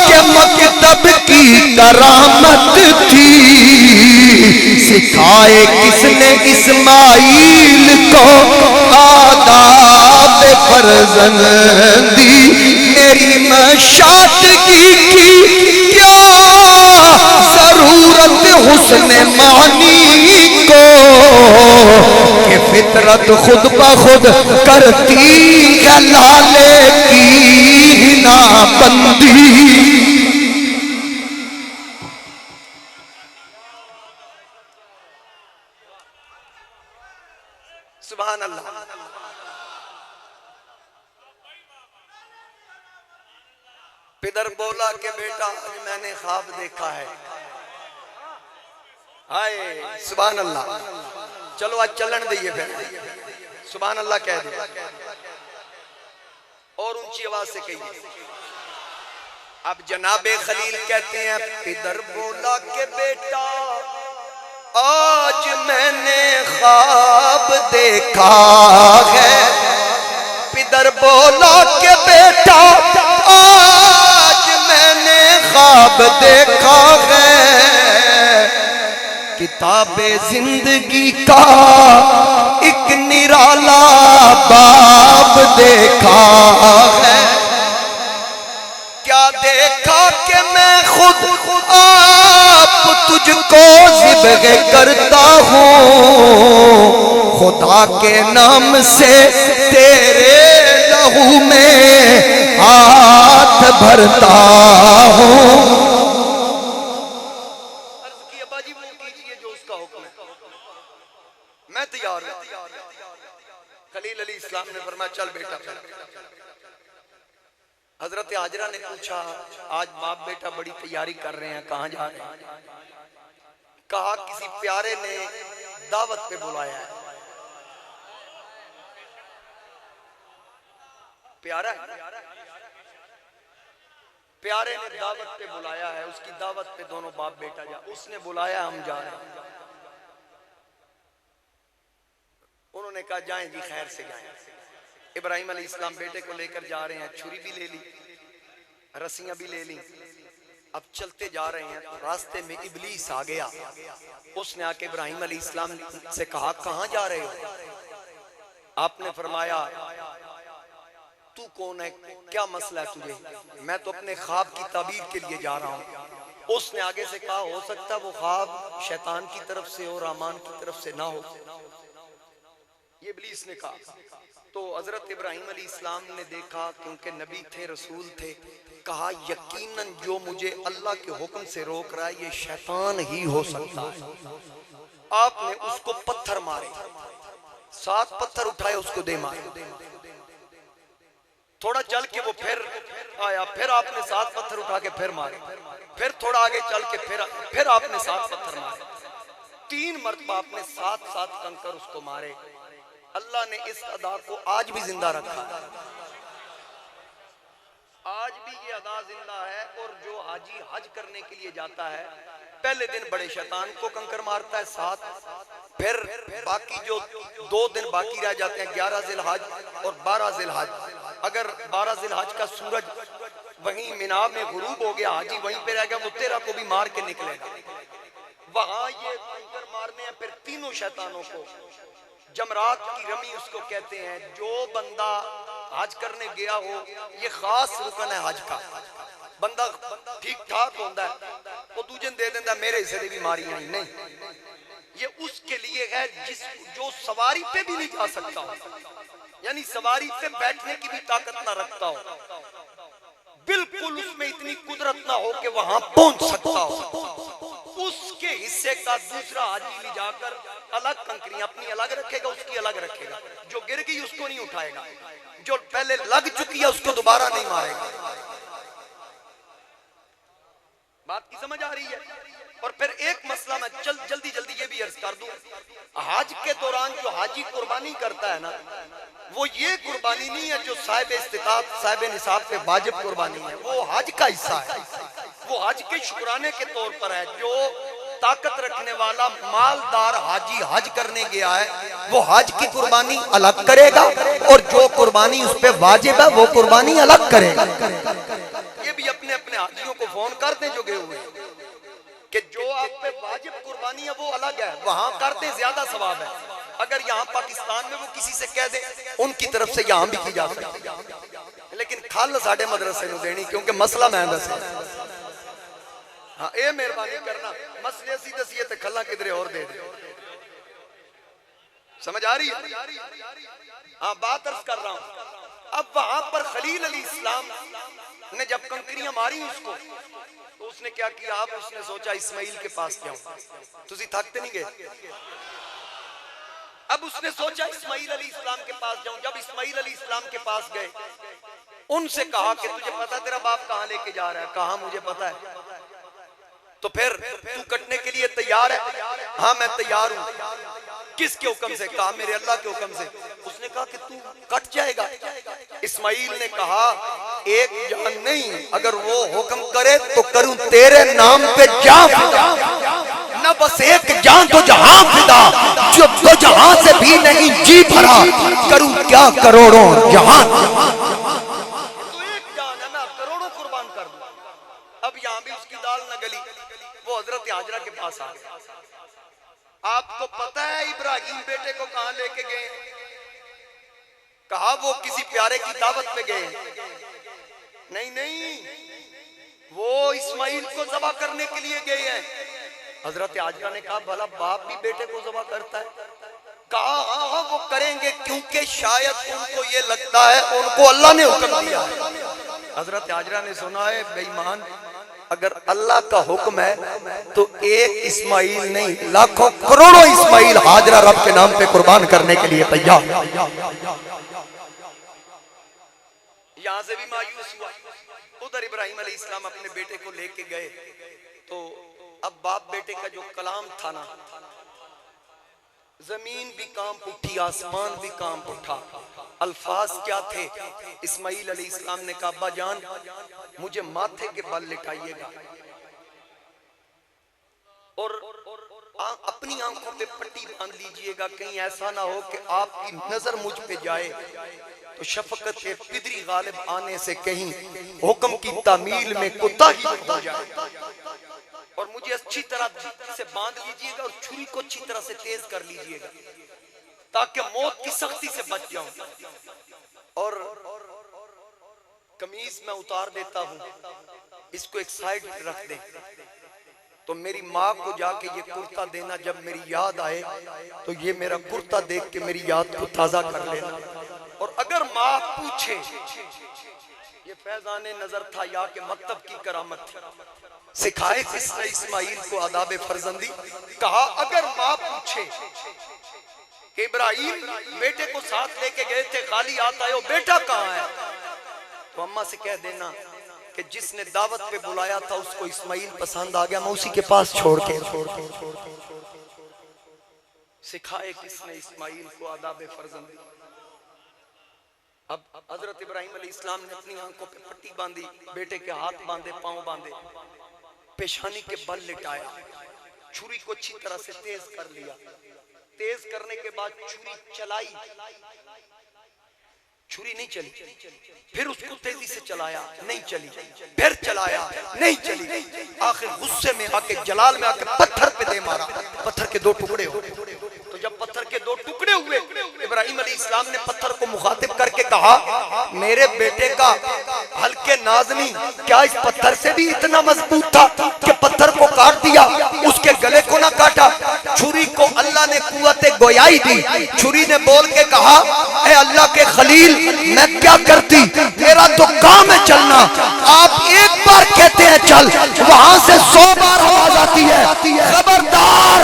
के मकतब की करामत थी, सिखाए किसने इस्माइल को आदाब फर्जंदी। मेरी मशातगी की क्या जरूरत हुस्न मानी को, कि फितरत खुद ब खुद करती है लाले की नाबंदी। सुभान अल्लाह। पिदर बोला कि बेटा आज मैंने ख्वाब देखा है। हाय सुभान अल्लाह। चलो आज चलन दइए फिर, सुभान अल्लाह कह दे और ऊंची आवाज से कहिए। अब जनाबे खलील कहते हैं पिदर बोला कि बेटा आज मैंने ख्वाब देखा है। पिदर बोला कि बेटा आज मैंने ख्वाब देखा है कि किताबे जिंदगी का एक निराला बाब देखा है। क्या देखा कि मैं खुद आप तुझको ज़िब्ग़ करता हूँ, खुदा के नाम से तेरे लहू में हाथ भरता हूँ। मैं तैयार हूं। खलील अली इस्लाम ने फरमाया चल बेटा। हजरत हाजरा ने पूछा आज बाप बेटा बड़ी तैयारी कर रहे हैं, कहां जा रहे हैं? कहा किसी प्यारे ने दावत पे बुलाया है। प्यारे ने दावत पे बुलाया है, उसकी दावत पे दोनों बाप बेटा जा। उसने बुलाया, हम जा रहे हैं। उन्होंने कहा जाएं जी, खैर से जाएं। इब्राहिम अलैहिस्सलाम बेटे को लेकर जा रहे हैं, छुरी भी ले ली, रस्सियां भी ले ली। अब चलते जा रहे हैं तो रास्ते में इब्लीस आ गया। उसने आके इब्राहिम अलैहिस्सलाम से कहा कहां जा रहे हो? आपने फरमाया तू कौन है, क्या मसला है तुझे? मैं तो अपने ख्वाब की ताबीर के लिए जा रहा हूं। उसने आगे से कहा हो सकता है वो ख्वाब शैतान की तरफ से हो, रहमान की तरफ से ना हो। ये इब्लीस ने कहा। तो हजरत इब्राहिम अलैहिस्सलाम ने देखा, क्योंकि नबी थे, रसूल थे, कहा यकीनन जो मुझे अल्लाह के हुक्म से रोक रहा है ये शैतान ही हो सकता है। आपने उसको पत्थर मारे, 7 पत्थर उठाए, उसको दे मारे। थोड़ा चल के वो फिर आया, फिर आपने 7 पत्थर उठा के फिर मारे। फिर थोड़ा आगे चल के फिर आपने 7 पत्थर मारे। 3 मरतबा आपने 7-7 कंकर उसको मारे। अल्लाह ने इस अदा को आज भी जिंदा रखा है। आज भी ये अदा जिंदा है। और जो हाजी हज करने के लिए जाता है, पहले दिन बड़े शैतान को कंकर मारता है 7, फिर बाकी जो 2 दिन बाकी रह जाते हैं 11 ज़िलहज और 12 ज़िलहज। अगर 12 ज़िलहज का सूरज वहीं मिना में गुरूब हो गया, हाजी वहीं पे रह गया, वो 13 को भी मार के निकलेगा। वहां ये कंकर मारने हैं। फिर तीनों शैतानों को जमरात की रमी उसको कहते हैं। जो बंदा हज करने गया हो, ये खास रुकन है हज का। बंदा ठीक ठाक होता है तो दूजे दे देता मेरे हिस्से की बीमारी नहीं, ये उसके लिए है जो सवारी पे भी नहीं जा सकता हो, यानी सवारी पे बैठने की भी ताकत ना रखता हो, बिल्कुल उसमें इतनी कुदरत ना हो कि वहां पहुंच सकता हो। उसके हिस्से का दूसरा हाजी ले जाकर अलग कंकरियां अपनी अलग रखेगा, उसकी अलग रखेगा। जो गिर गई उसको नहीं उठाएगा, जो पहले लग चुकी है उसको दोबारा नहीं मारेगा। बात की समझ आ रही है? और फिर एक मसला मैं जल्दी ये भी अर्ज कर दूं। हज के दौरान जो हाजी कुर्बानी करता है ना, वो ये कुर्बानी नहीं है जो साहिब इस्तिताअत साहिब निसाब पे वाजिब कुर्बानी है, वो हज का हिस्सा है। वो हज के शुक्राने के तौर पर है। जो ताकत रखने वाला मालदार हाजी हज करने गया है, वो हज की कुर्बानी अलग करेगा, और जो कुर्बानी उस पर वाजिब है वो कुर्बानी अलग करेगा। ये भी अपने अपने हाजियों को फोन कर दें जो गए हुए कि जो आप पे वाजिब कुर्बानी है वो अलग है, वहां करते ज्यादा सवाब है। अगर यहाँ पाकिस्तान में वो किसी से कह दे, उनकी तरफ से यहाँ भी की जा सकती है, लेकिन खल साडे मदरसे को देनी, क्योंकि मसला मैं दस। हाँ, ये मेहरबानी करना, मसले सी दसिए तो खला किधरे और दे दे। समझ आ रही है? हाँ, बात अर्ज कर रहा हूं। अब वहां पर खलील अली इस्लाम ने जब कंकरियां मारी उसको, तो उसने क्या किया? आप उसने सोचा इस्माइल के पास जाऊं, तुझे थकते नहीं गए। अब उसने सोचा इस्माइल अली इस्लाम के पास जाऊं। जब इस्माइल अली इस्लाम के पास गए, उनसे कहा कि तुझे पता तेरा बाप कहां लेके जा रहा है? कहा मुझे पता है। तो फिर तू कटने के लिए तैयार है? हाँ मैं तैयार हूं। किसके हुक्म से? कहा मेरे अल्लाह के हुक्म से। उसने कहा कि तू कट जाएगा। इस्माइल ने कहा एक जान नहीं, अगर वो हुक्म करे तो करूं तेरे नाम पे जान फिदा, न बस एक जान तो जहां फिदा, जो तो जहां से भी नहीं जी भरा, करूं क्या करोड़ों जहां। तो एक जान है, मैं करोड़ों कुर्बान कर दूं। अब यहां भी उसकी दाल न गली, वो हजरत हाजरा के पास आ गया। आपको पता है इब्राहिम बेटे को कहां लेके गए? कहा वो किसी प्यारे की दावत पे गए। नहीं नहीं, वो इस्माइल को ज़बह करने के लिए गए हैं। हजरत आजरा ने कहा भला बाप भी बेटे को ज़बह करता है? कहा हाँ हाँ वो करेंगे, क्योंकि शायद उनको ये लगता है उनको अल्लाह ने हुक्म दिया है। हजरत आजरा ने सुना है बेईमान, अगर अल्लाह का हुक्म है तो एक इस्माइल नहीं लाखों करोड़ों इस्माइल हाजरा रब के नाम पे कुर्बान करने के लिए तैयार। यहां से भी मायूस हुआ। उधर इब्राहिम अलैहिस्सलाम अपने बेटे को लेके गए तो अब बाप बेटे का जो कलाम था ना, जमीन भी कांप उठी, आसमान भी कांप उठा। अल्फाज क्या थे? इस्माइल अलैहिस्सलाम ने कहा अब्बा जान मुझे माथे के बल लिटाइएगा और अपनी आंखों पे पट्टी बांध लीजिएगा, कहीं ऐसा ना हो कि आपकी नजर मुझ पे जाए तो शफकत के पिदरी गालिब आने से कहीं हुक्म की तामील में कोताही हो जाए। और मुझे अच्छी तरह से बांध लीजिएगा और छुरी को अच्छी तरह से तेज कर लीजिएगा ताकि मौत की सख्ती से बच जाऊं। और कमीज मैं उतार देता हूं, इसको एक साइड पे रख दे, तो मेरी माँ को जाके ये कुर्ता देना, जब मेरी याद आए तो ये मेरा कुर्ता देख के मेरी याद को ताजा कर लेना। और अगर माँ पूछे, ये फैजाने नजर था या के मकतब की करामत थी, सिखाए किसने इस्माइल को आदाब फर्जंदी? कहा अगर माँ पूछे कि इब्राहिम बेटे को साथ लेके गए थे, खाली आता है, वो बेटा कहाँ है, तो अम्मा से कह देना कि जिसने दावत पे बुलाया था उसको इस्माइल पसंद आ गया, मैं उसी के पास छोड़ के। सिखाए किसने इस्माइल को आदाब फर्जंदी? अब हजरत इब्राहिम अलैहिस्सलाम ने अपनी आंखों पे पट्टी बांधी, बेटे के हाथ बांधे, पांव बांधे, पेशानी के बल लिटाया, छुरी को अच्छी तरह से तेज कर लिया। तेज करने के बाद छुरी चलाई, छुरी नहीं चली, फिर उसको तेजी से चलाया, नहीं चली, फिर चलाया, नहीं चली, आखिर गुस्से में आके जलाल में आके पत्थर पे दे मारा, पत्थर के दो टुकड़े हो। तो जब पत्थर के दो टुकड़े हुए, इब्राहिम अलैहिस्सलाम ने पत्थर को मुखातिब करके कहा मेरे बेटे का हल्के नाज़नी, क्या इस पत्थर से भी इतना मजबूत था कि पत्थर को काट दिया, उसके गले को ना काटा? छुरी को अल्लाह ने कुव्वत गोयाई दी। छुरी ने बोल के कहा ऐ अल्लाह के खलील, मैं क्या करती, मेरा तो काम है चलना, आप एक बार कहते हैं चल, वहां से 100 बार आवाज आती है खबरदार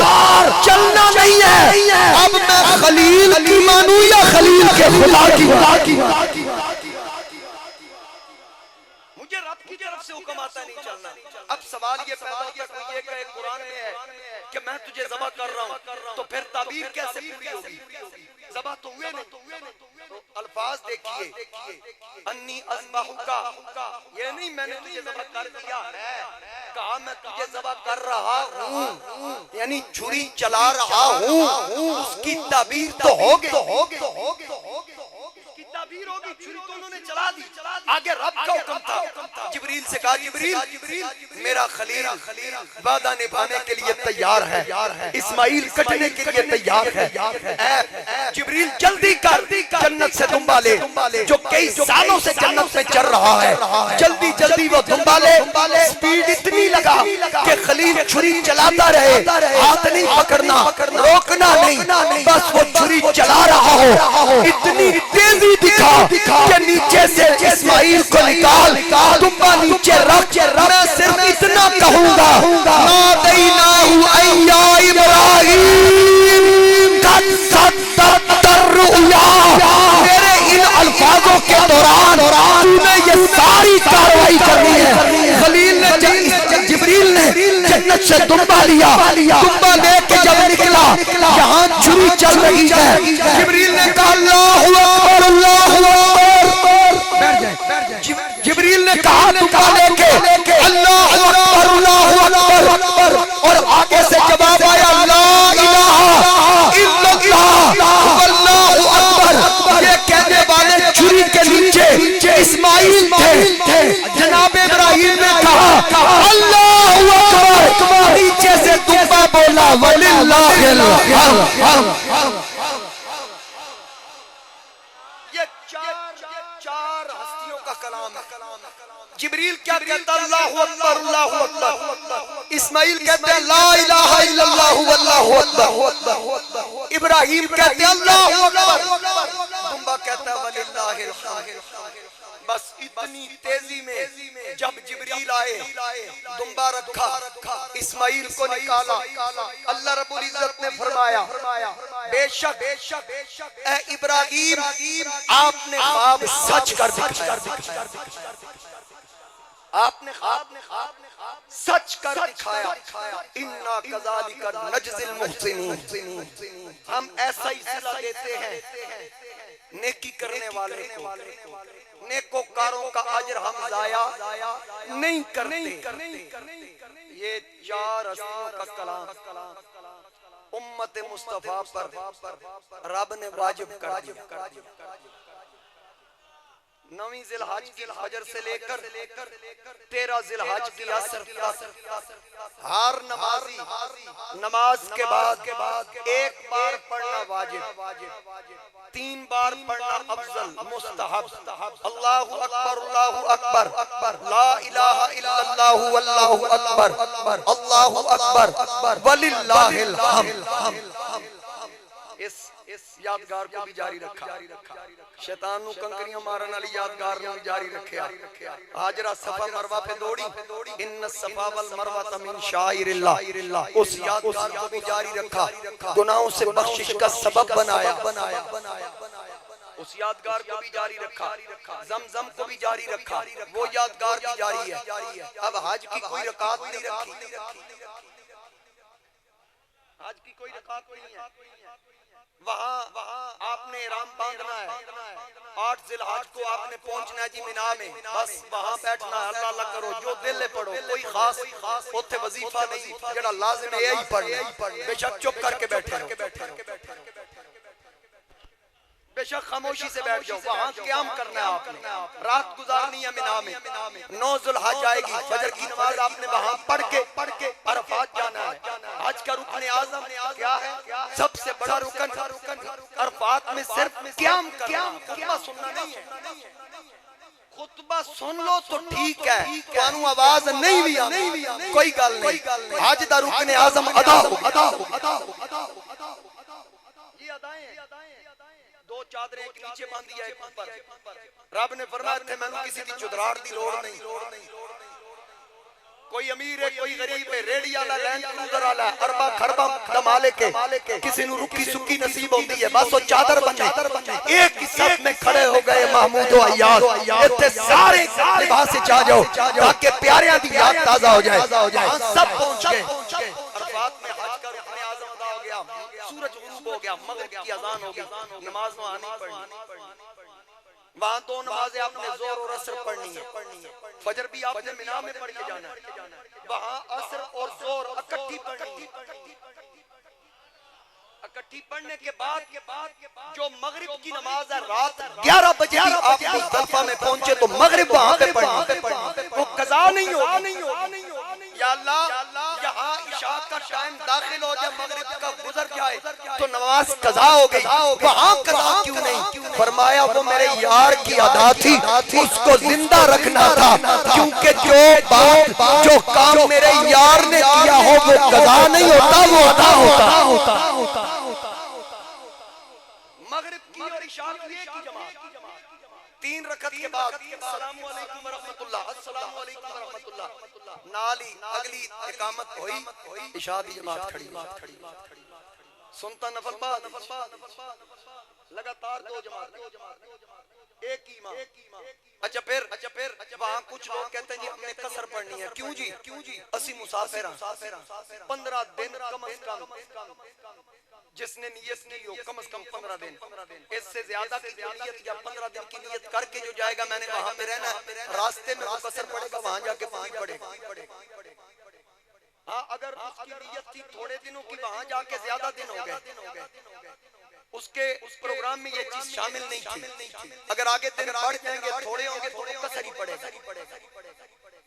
चलना नहीं है। अब मैं खलील की मानू या खलील के खुदा की? मुझे रब की तरफ से हुक्म आता नहीं चलना। अब सवाल ये पैदा होता है, कोई ये कहे कुरान में है कि मैं तुझे ज़बह कर रहा हूं, तो फिर ताबीर कैसे पूरी होगी? ज़बह तो हुए नहीं। तो अल्फाज देखिए, अन्नी अज़बाहुका, ये नहीं मैंने तुझे ज़बह कर दिया है, कहा मैं तुझे ज़बह कर रहा हूँ, यानी छुरी चला रहा हूँ, उसकी ताबीर तो होगी, ताबीर होगी, छुरी तो उन्होंने चला दी। आगे रब का हुक्म था, जिब्रील से कहा जिब्रील मेरा खलील वादा निभाने के लिए तैयार है, इस्माइल कटने के लिए तैयार है, जिब्रील जल्दी कर, जन्नत से दुम्बा ले, जो कई सालों से जन्नत में चल रहा है, जल्दी जल्दी वो दुम्बा ले। स्पीड इतनी लगा कि खलील छुरी चलाता रहे, हाथ नहीं पकड़ना, रोकना नहीं, बस वो छुरी चला रहा हो, इतनी तेजी दिखा कि नीचे से इस्माइल को निकाल, दुम्बा नीचे रख। मैं सिर्फ इतना कहूंगा, नादैनाहु अय्या इब्राहीम कद सद्दक़्ता रुया। मेरे इन अल्फाजों के दौरान तूने ये सारी कार्रवाई करनी है। खलील ने, जिब्रील ने जन्नत से दुम्बा लिया, दुम्बा लेके जब निकला, यहाँ छुरी चल रही है, जिब्रील ने कहा अल्लाहु अकबर, अल्लाहु अकबर। जिब्रील ने कहा दुम्बा लेके अल्लाहु अकबर, अल्लाहु अकबर, और आगे से जवाब आया ला इलाहा इल्लल्लाह अल्लाहु अकबर। ये कहने वाले छुरी के नीचे इस्माइल थे। जनाब इब्राहिम ने कहा अल्लाहु अकबर, नीचे से दुम्बा बोला वलिल्लाह ये चार हस्तियों का कलाम है। जिब्रील क्या कहता है? अल्लाहु अकबर, अल्लाहु अकबर। इस्माइल कहते हैं ला इलाहा इल्लल्लाह वल्लाहु अकबर। इब्राहिम कहते हैं अल्लाहु अकबर। दुम्बा कहता है वलिल्लाहिल हम्द। बस इतनी तेजी में जब जिब्रील आए, दुम्बा रखा, इस्माइल को निकाला। अल्लाह रब्बुल इज्जत ने फरमाया बेशक ए इब्राहिम आपने ख्वाब सच कर दिखाया। आपने ख्वाब सच कर दिखाया। इन्ना कज़ालिका नजज़िल मुहसिनीन। हम ऐसा ही सिला देते हैं नेकी करने वाले को। नेकोकारों का अजर हम जाया नहीं करते। ये चार हस्तियों का कलाम उम्मत मुस्तफा पर रब ने वाजिब कर दिया। 9वीं जिलहज की फजर से लेकर 13 जिलहज की असर तक हर नमाजी नमाज के बाद एक बार पढ़ना वाजिब, 3 बार पढ़ना अफजल मुस्तहब। अल्लाहु अकबर, अल्लाहु अकबर, ला इलाहा इल्लल्लाहु वल्लाहु अकबर, अल्लाहु अकबर वलिल्लाहिल हम्द। इस यादगार को भी जारी रखा। शैतान नु कंकरियां मारन वाली यादगार नु जारी रखया। हाजरा सफा मरवा पे दौड़ी, इन्न सफा वल मरवा मिन शाइरिल्लाह। उस यादगार को भी जारी रखा। गुनाहों से बख्शिश का सबब बनाया। उस यादगार को भी जारी रखा। जमजम को भी जारी रखा। वो यादगार भी जारी है। अब हज की कोई रकात नहीं रखी। हज की कोई रकात नहीं है। वहाँ आपने इहराम बांधना है। 8 जिलहज को आपने पहुंचना है जी मिना में। बस वहाँ बैठना है, अल्लाह अल्लाह करो, जो दिल ले पढ़ो। कोई खास उथे वजीफा नहीं, जेड़ा लाजिम है यही पढ़ना। बेशक चुप करके बैठे रहो, बेशक खामोशी से बैठ जाओ। वहाँ क़याम करना है आपने, रात गुजारनी है मिना में। 9 जिलहज आएगी, फजर की नमाज आपने वहाँ पढ़ के अरफात जाना है। हज का रुकन आज़म क्या है? सबसे बड़ा रुकन अरफात में सिर्फ क़याम करना। खुतबा सुनना नहीं है। खुतबा सुन लो तो ठीक है, कानू आवाज नहीं भी आती कोई गल नहीं। हज दा रुकन आज़म अदा हो। ये अदाएं 2 चादरें एक नीचे बांधी है, एक ऊपर। रब ने फरमाया थे मैंने किसी की चुदराड़ दी लोड़ नहीं। कोई अमीर है, कोई गरीब है, रेडी वाला, लैंड क्रूजर वाला, अरबा खरबा दमाले के, किसी नु रुकी सुक्की नसीब होती है। बस वो चादर बने एक ही साथ में खड़े हो गए महमूद व अय्याज। इतने सारे लिबास से जा जाओ ताकि प्यारियां दी याद ताजा हो जाए। सब पहुंच गए। अरफात में हज का रुकन आज़म अदा हो गया। सूरज गुरूब हो गया, मगरिब की अजान हो गई, नमाज में आनी पड़नी। वहाँ 2 नमाजें आपने जोर और असर पढ़नी है। फजर भी आपने मिना में पढ़ के जाना है। वहाँ असर और जोर इकट्ठी पढ़नी है। इकट्ठी पढ़ने के बाद जो मगरिब की नमाज है रात 11 बजे आप मुज़दलिफा में पहुंचे तो मगरिब वहाँ पे पढ़नी। वो कज़ा नहीं हो। या अल्लाह यहाँ इशा का टाइम दाखिल हो जाए, मगरिब का गुजर जाए तो नमाज कज़ा हो गई। वहाँ कज़ा क्यों नहीं? फरमाया वो मेरे यार की अदा थी, उसको जिंदा रखना था। क्योंकि जो बात जो काम मेरे यार ने किया हो वो कज़ा नहीं होता, वो अदा होता। मगरिब की और इशा की एक ही जमात 3 रकअत के बाद अस्सलामु अलैकुम व रहमतुल्लाह, अस्सलामु अलैकुम व रहमतुल्लाह। नाली अगली इकामत हुई, इशा दी जमात खड़ी। सुनता नफल बाद लगातार 2 जमात, एक ही इमाम। अच्छा फिर वहाँ कुछ लोग कहते हैं जी हमने कसर पढ़नी है। क्यों जी? असी मुसाफिर 15 दिन कम से कम। जिसने नियत की हो कम से कम 15 दिन, इससे ज्यादा की नियत या 15 दिन की नियत करके जो जाएगा मैंने वहां पे रहना, रास्ते में वो कसर पड़ेगा, वहां जाके पानी पड़ेगा। हाँ, अगर उसकी नियत थी थोड़े दिनों की, वहां जाके ज्यादा दिन हो गए, उसके उस प्रोग्राम में ये चीज शामिल नहीं थी। अगर आगे दिन बढ़ जाएंगे, थोड़े होंगे तो कसर ही पड़ेगा।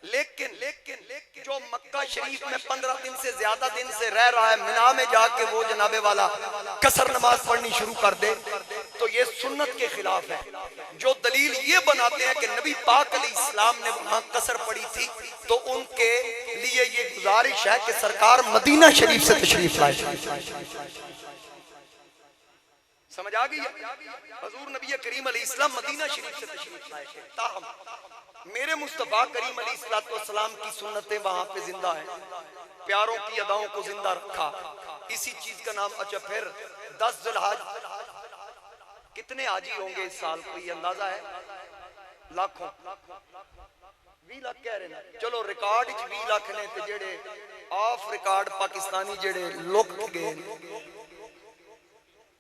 लेकिन जो मक्का मक्का शरीफ में 15 दिन से ज्यादा दिन से रह रहा है, मिना में जाके वो जनाबे वाला कसर नमाज पढ़नी शुरू कर दे तो ये सुन्नत के खिलाफ है। जो दलील ये बनाते हैं कि नबी पाक अलैहिस्सलाम ने वहां कसर पड़ी थी, तो उनके लिए ये गुजारिश है कि सरकार मदीना शरीफ से तशरीफ लाए। समझ आ गई? हजूर नबी करीम अलैहिस्सलाम मदीना शरीफ से तशरीफ लाए थे, ताहम मेरे मुस्तफा करीम अलैहिस्सलाम की सुन्नतें वहां पे जिंदा है, प्यारों की अदाओं को जिंदा रखा। इसी चीज का नाम, अच्छा फिर 10 जिलहज, कितने हाजी होंगे इस साल, कोई अंदाजा है? लाखों, 20 लाख कह रहे हैं, चलो रिकॉर्ड 20 लाख ने ते जेड़े ऑफ रिकॉर्ड पाकिस्तानी जेड़े लुक गए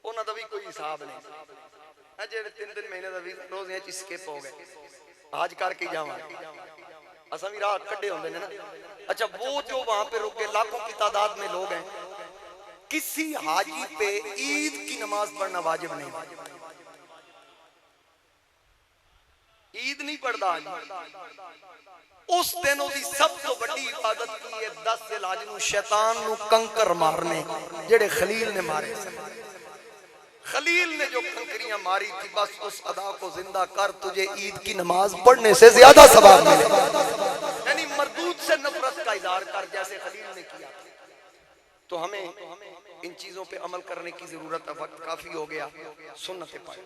उन्हां दा भी कोई हिसाब नहीं। जेड़े 3 महीने दा वीजा रोज़ियां च स्किप हो गए, आज करके जावांगे, असा भी राह कड्डे होंदे ने ना। अच्छा, वो जो वहां पे रुक गए, लाखों की तादाद में लोग हैं, किसी हाजी पे ईद की नमाज पढ़ना वाजिब नहीं, ईद नहीं पढ़ता। उस दिन उसकी सब तो बड़ी इबादत की है 10 जिलहज नूं शैतान नूं कंकर मारने, जेड़े खलील ने मारे। खलील ने जो कंकरियां मारी थी, बस उस अदा को जिंदा कर, तुझे ईद की नमाज पढ़ने से ज्यादा सवाब मिलेगा। यानी मरदूद से नफरत का इजहार कर, जैसे खलील ने किया। तो हमें इन चीजों पे अमल करने की जरूरत है। वक्त काफी हो गया, सुन्नतें पढ़।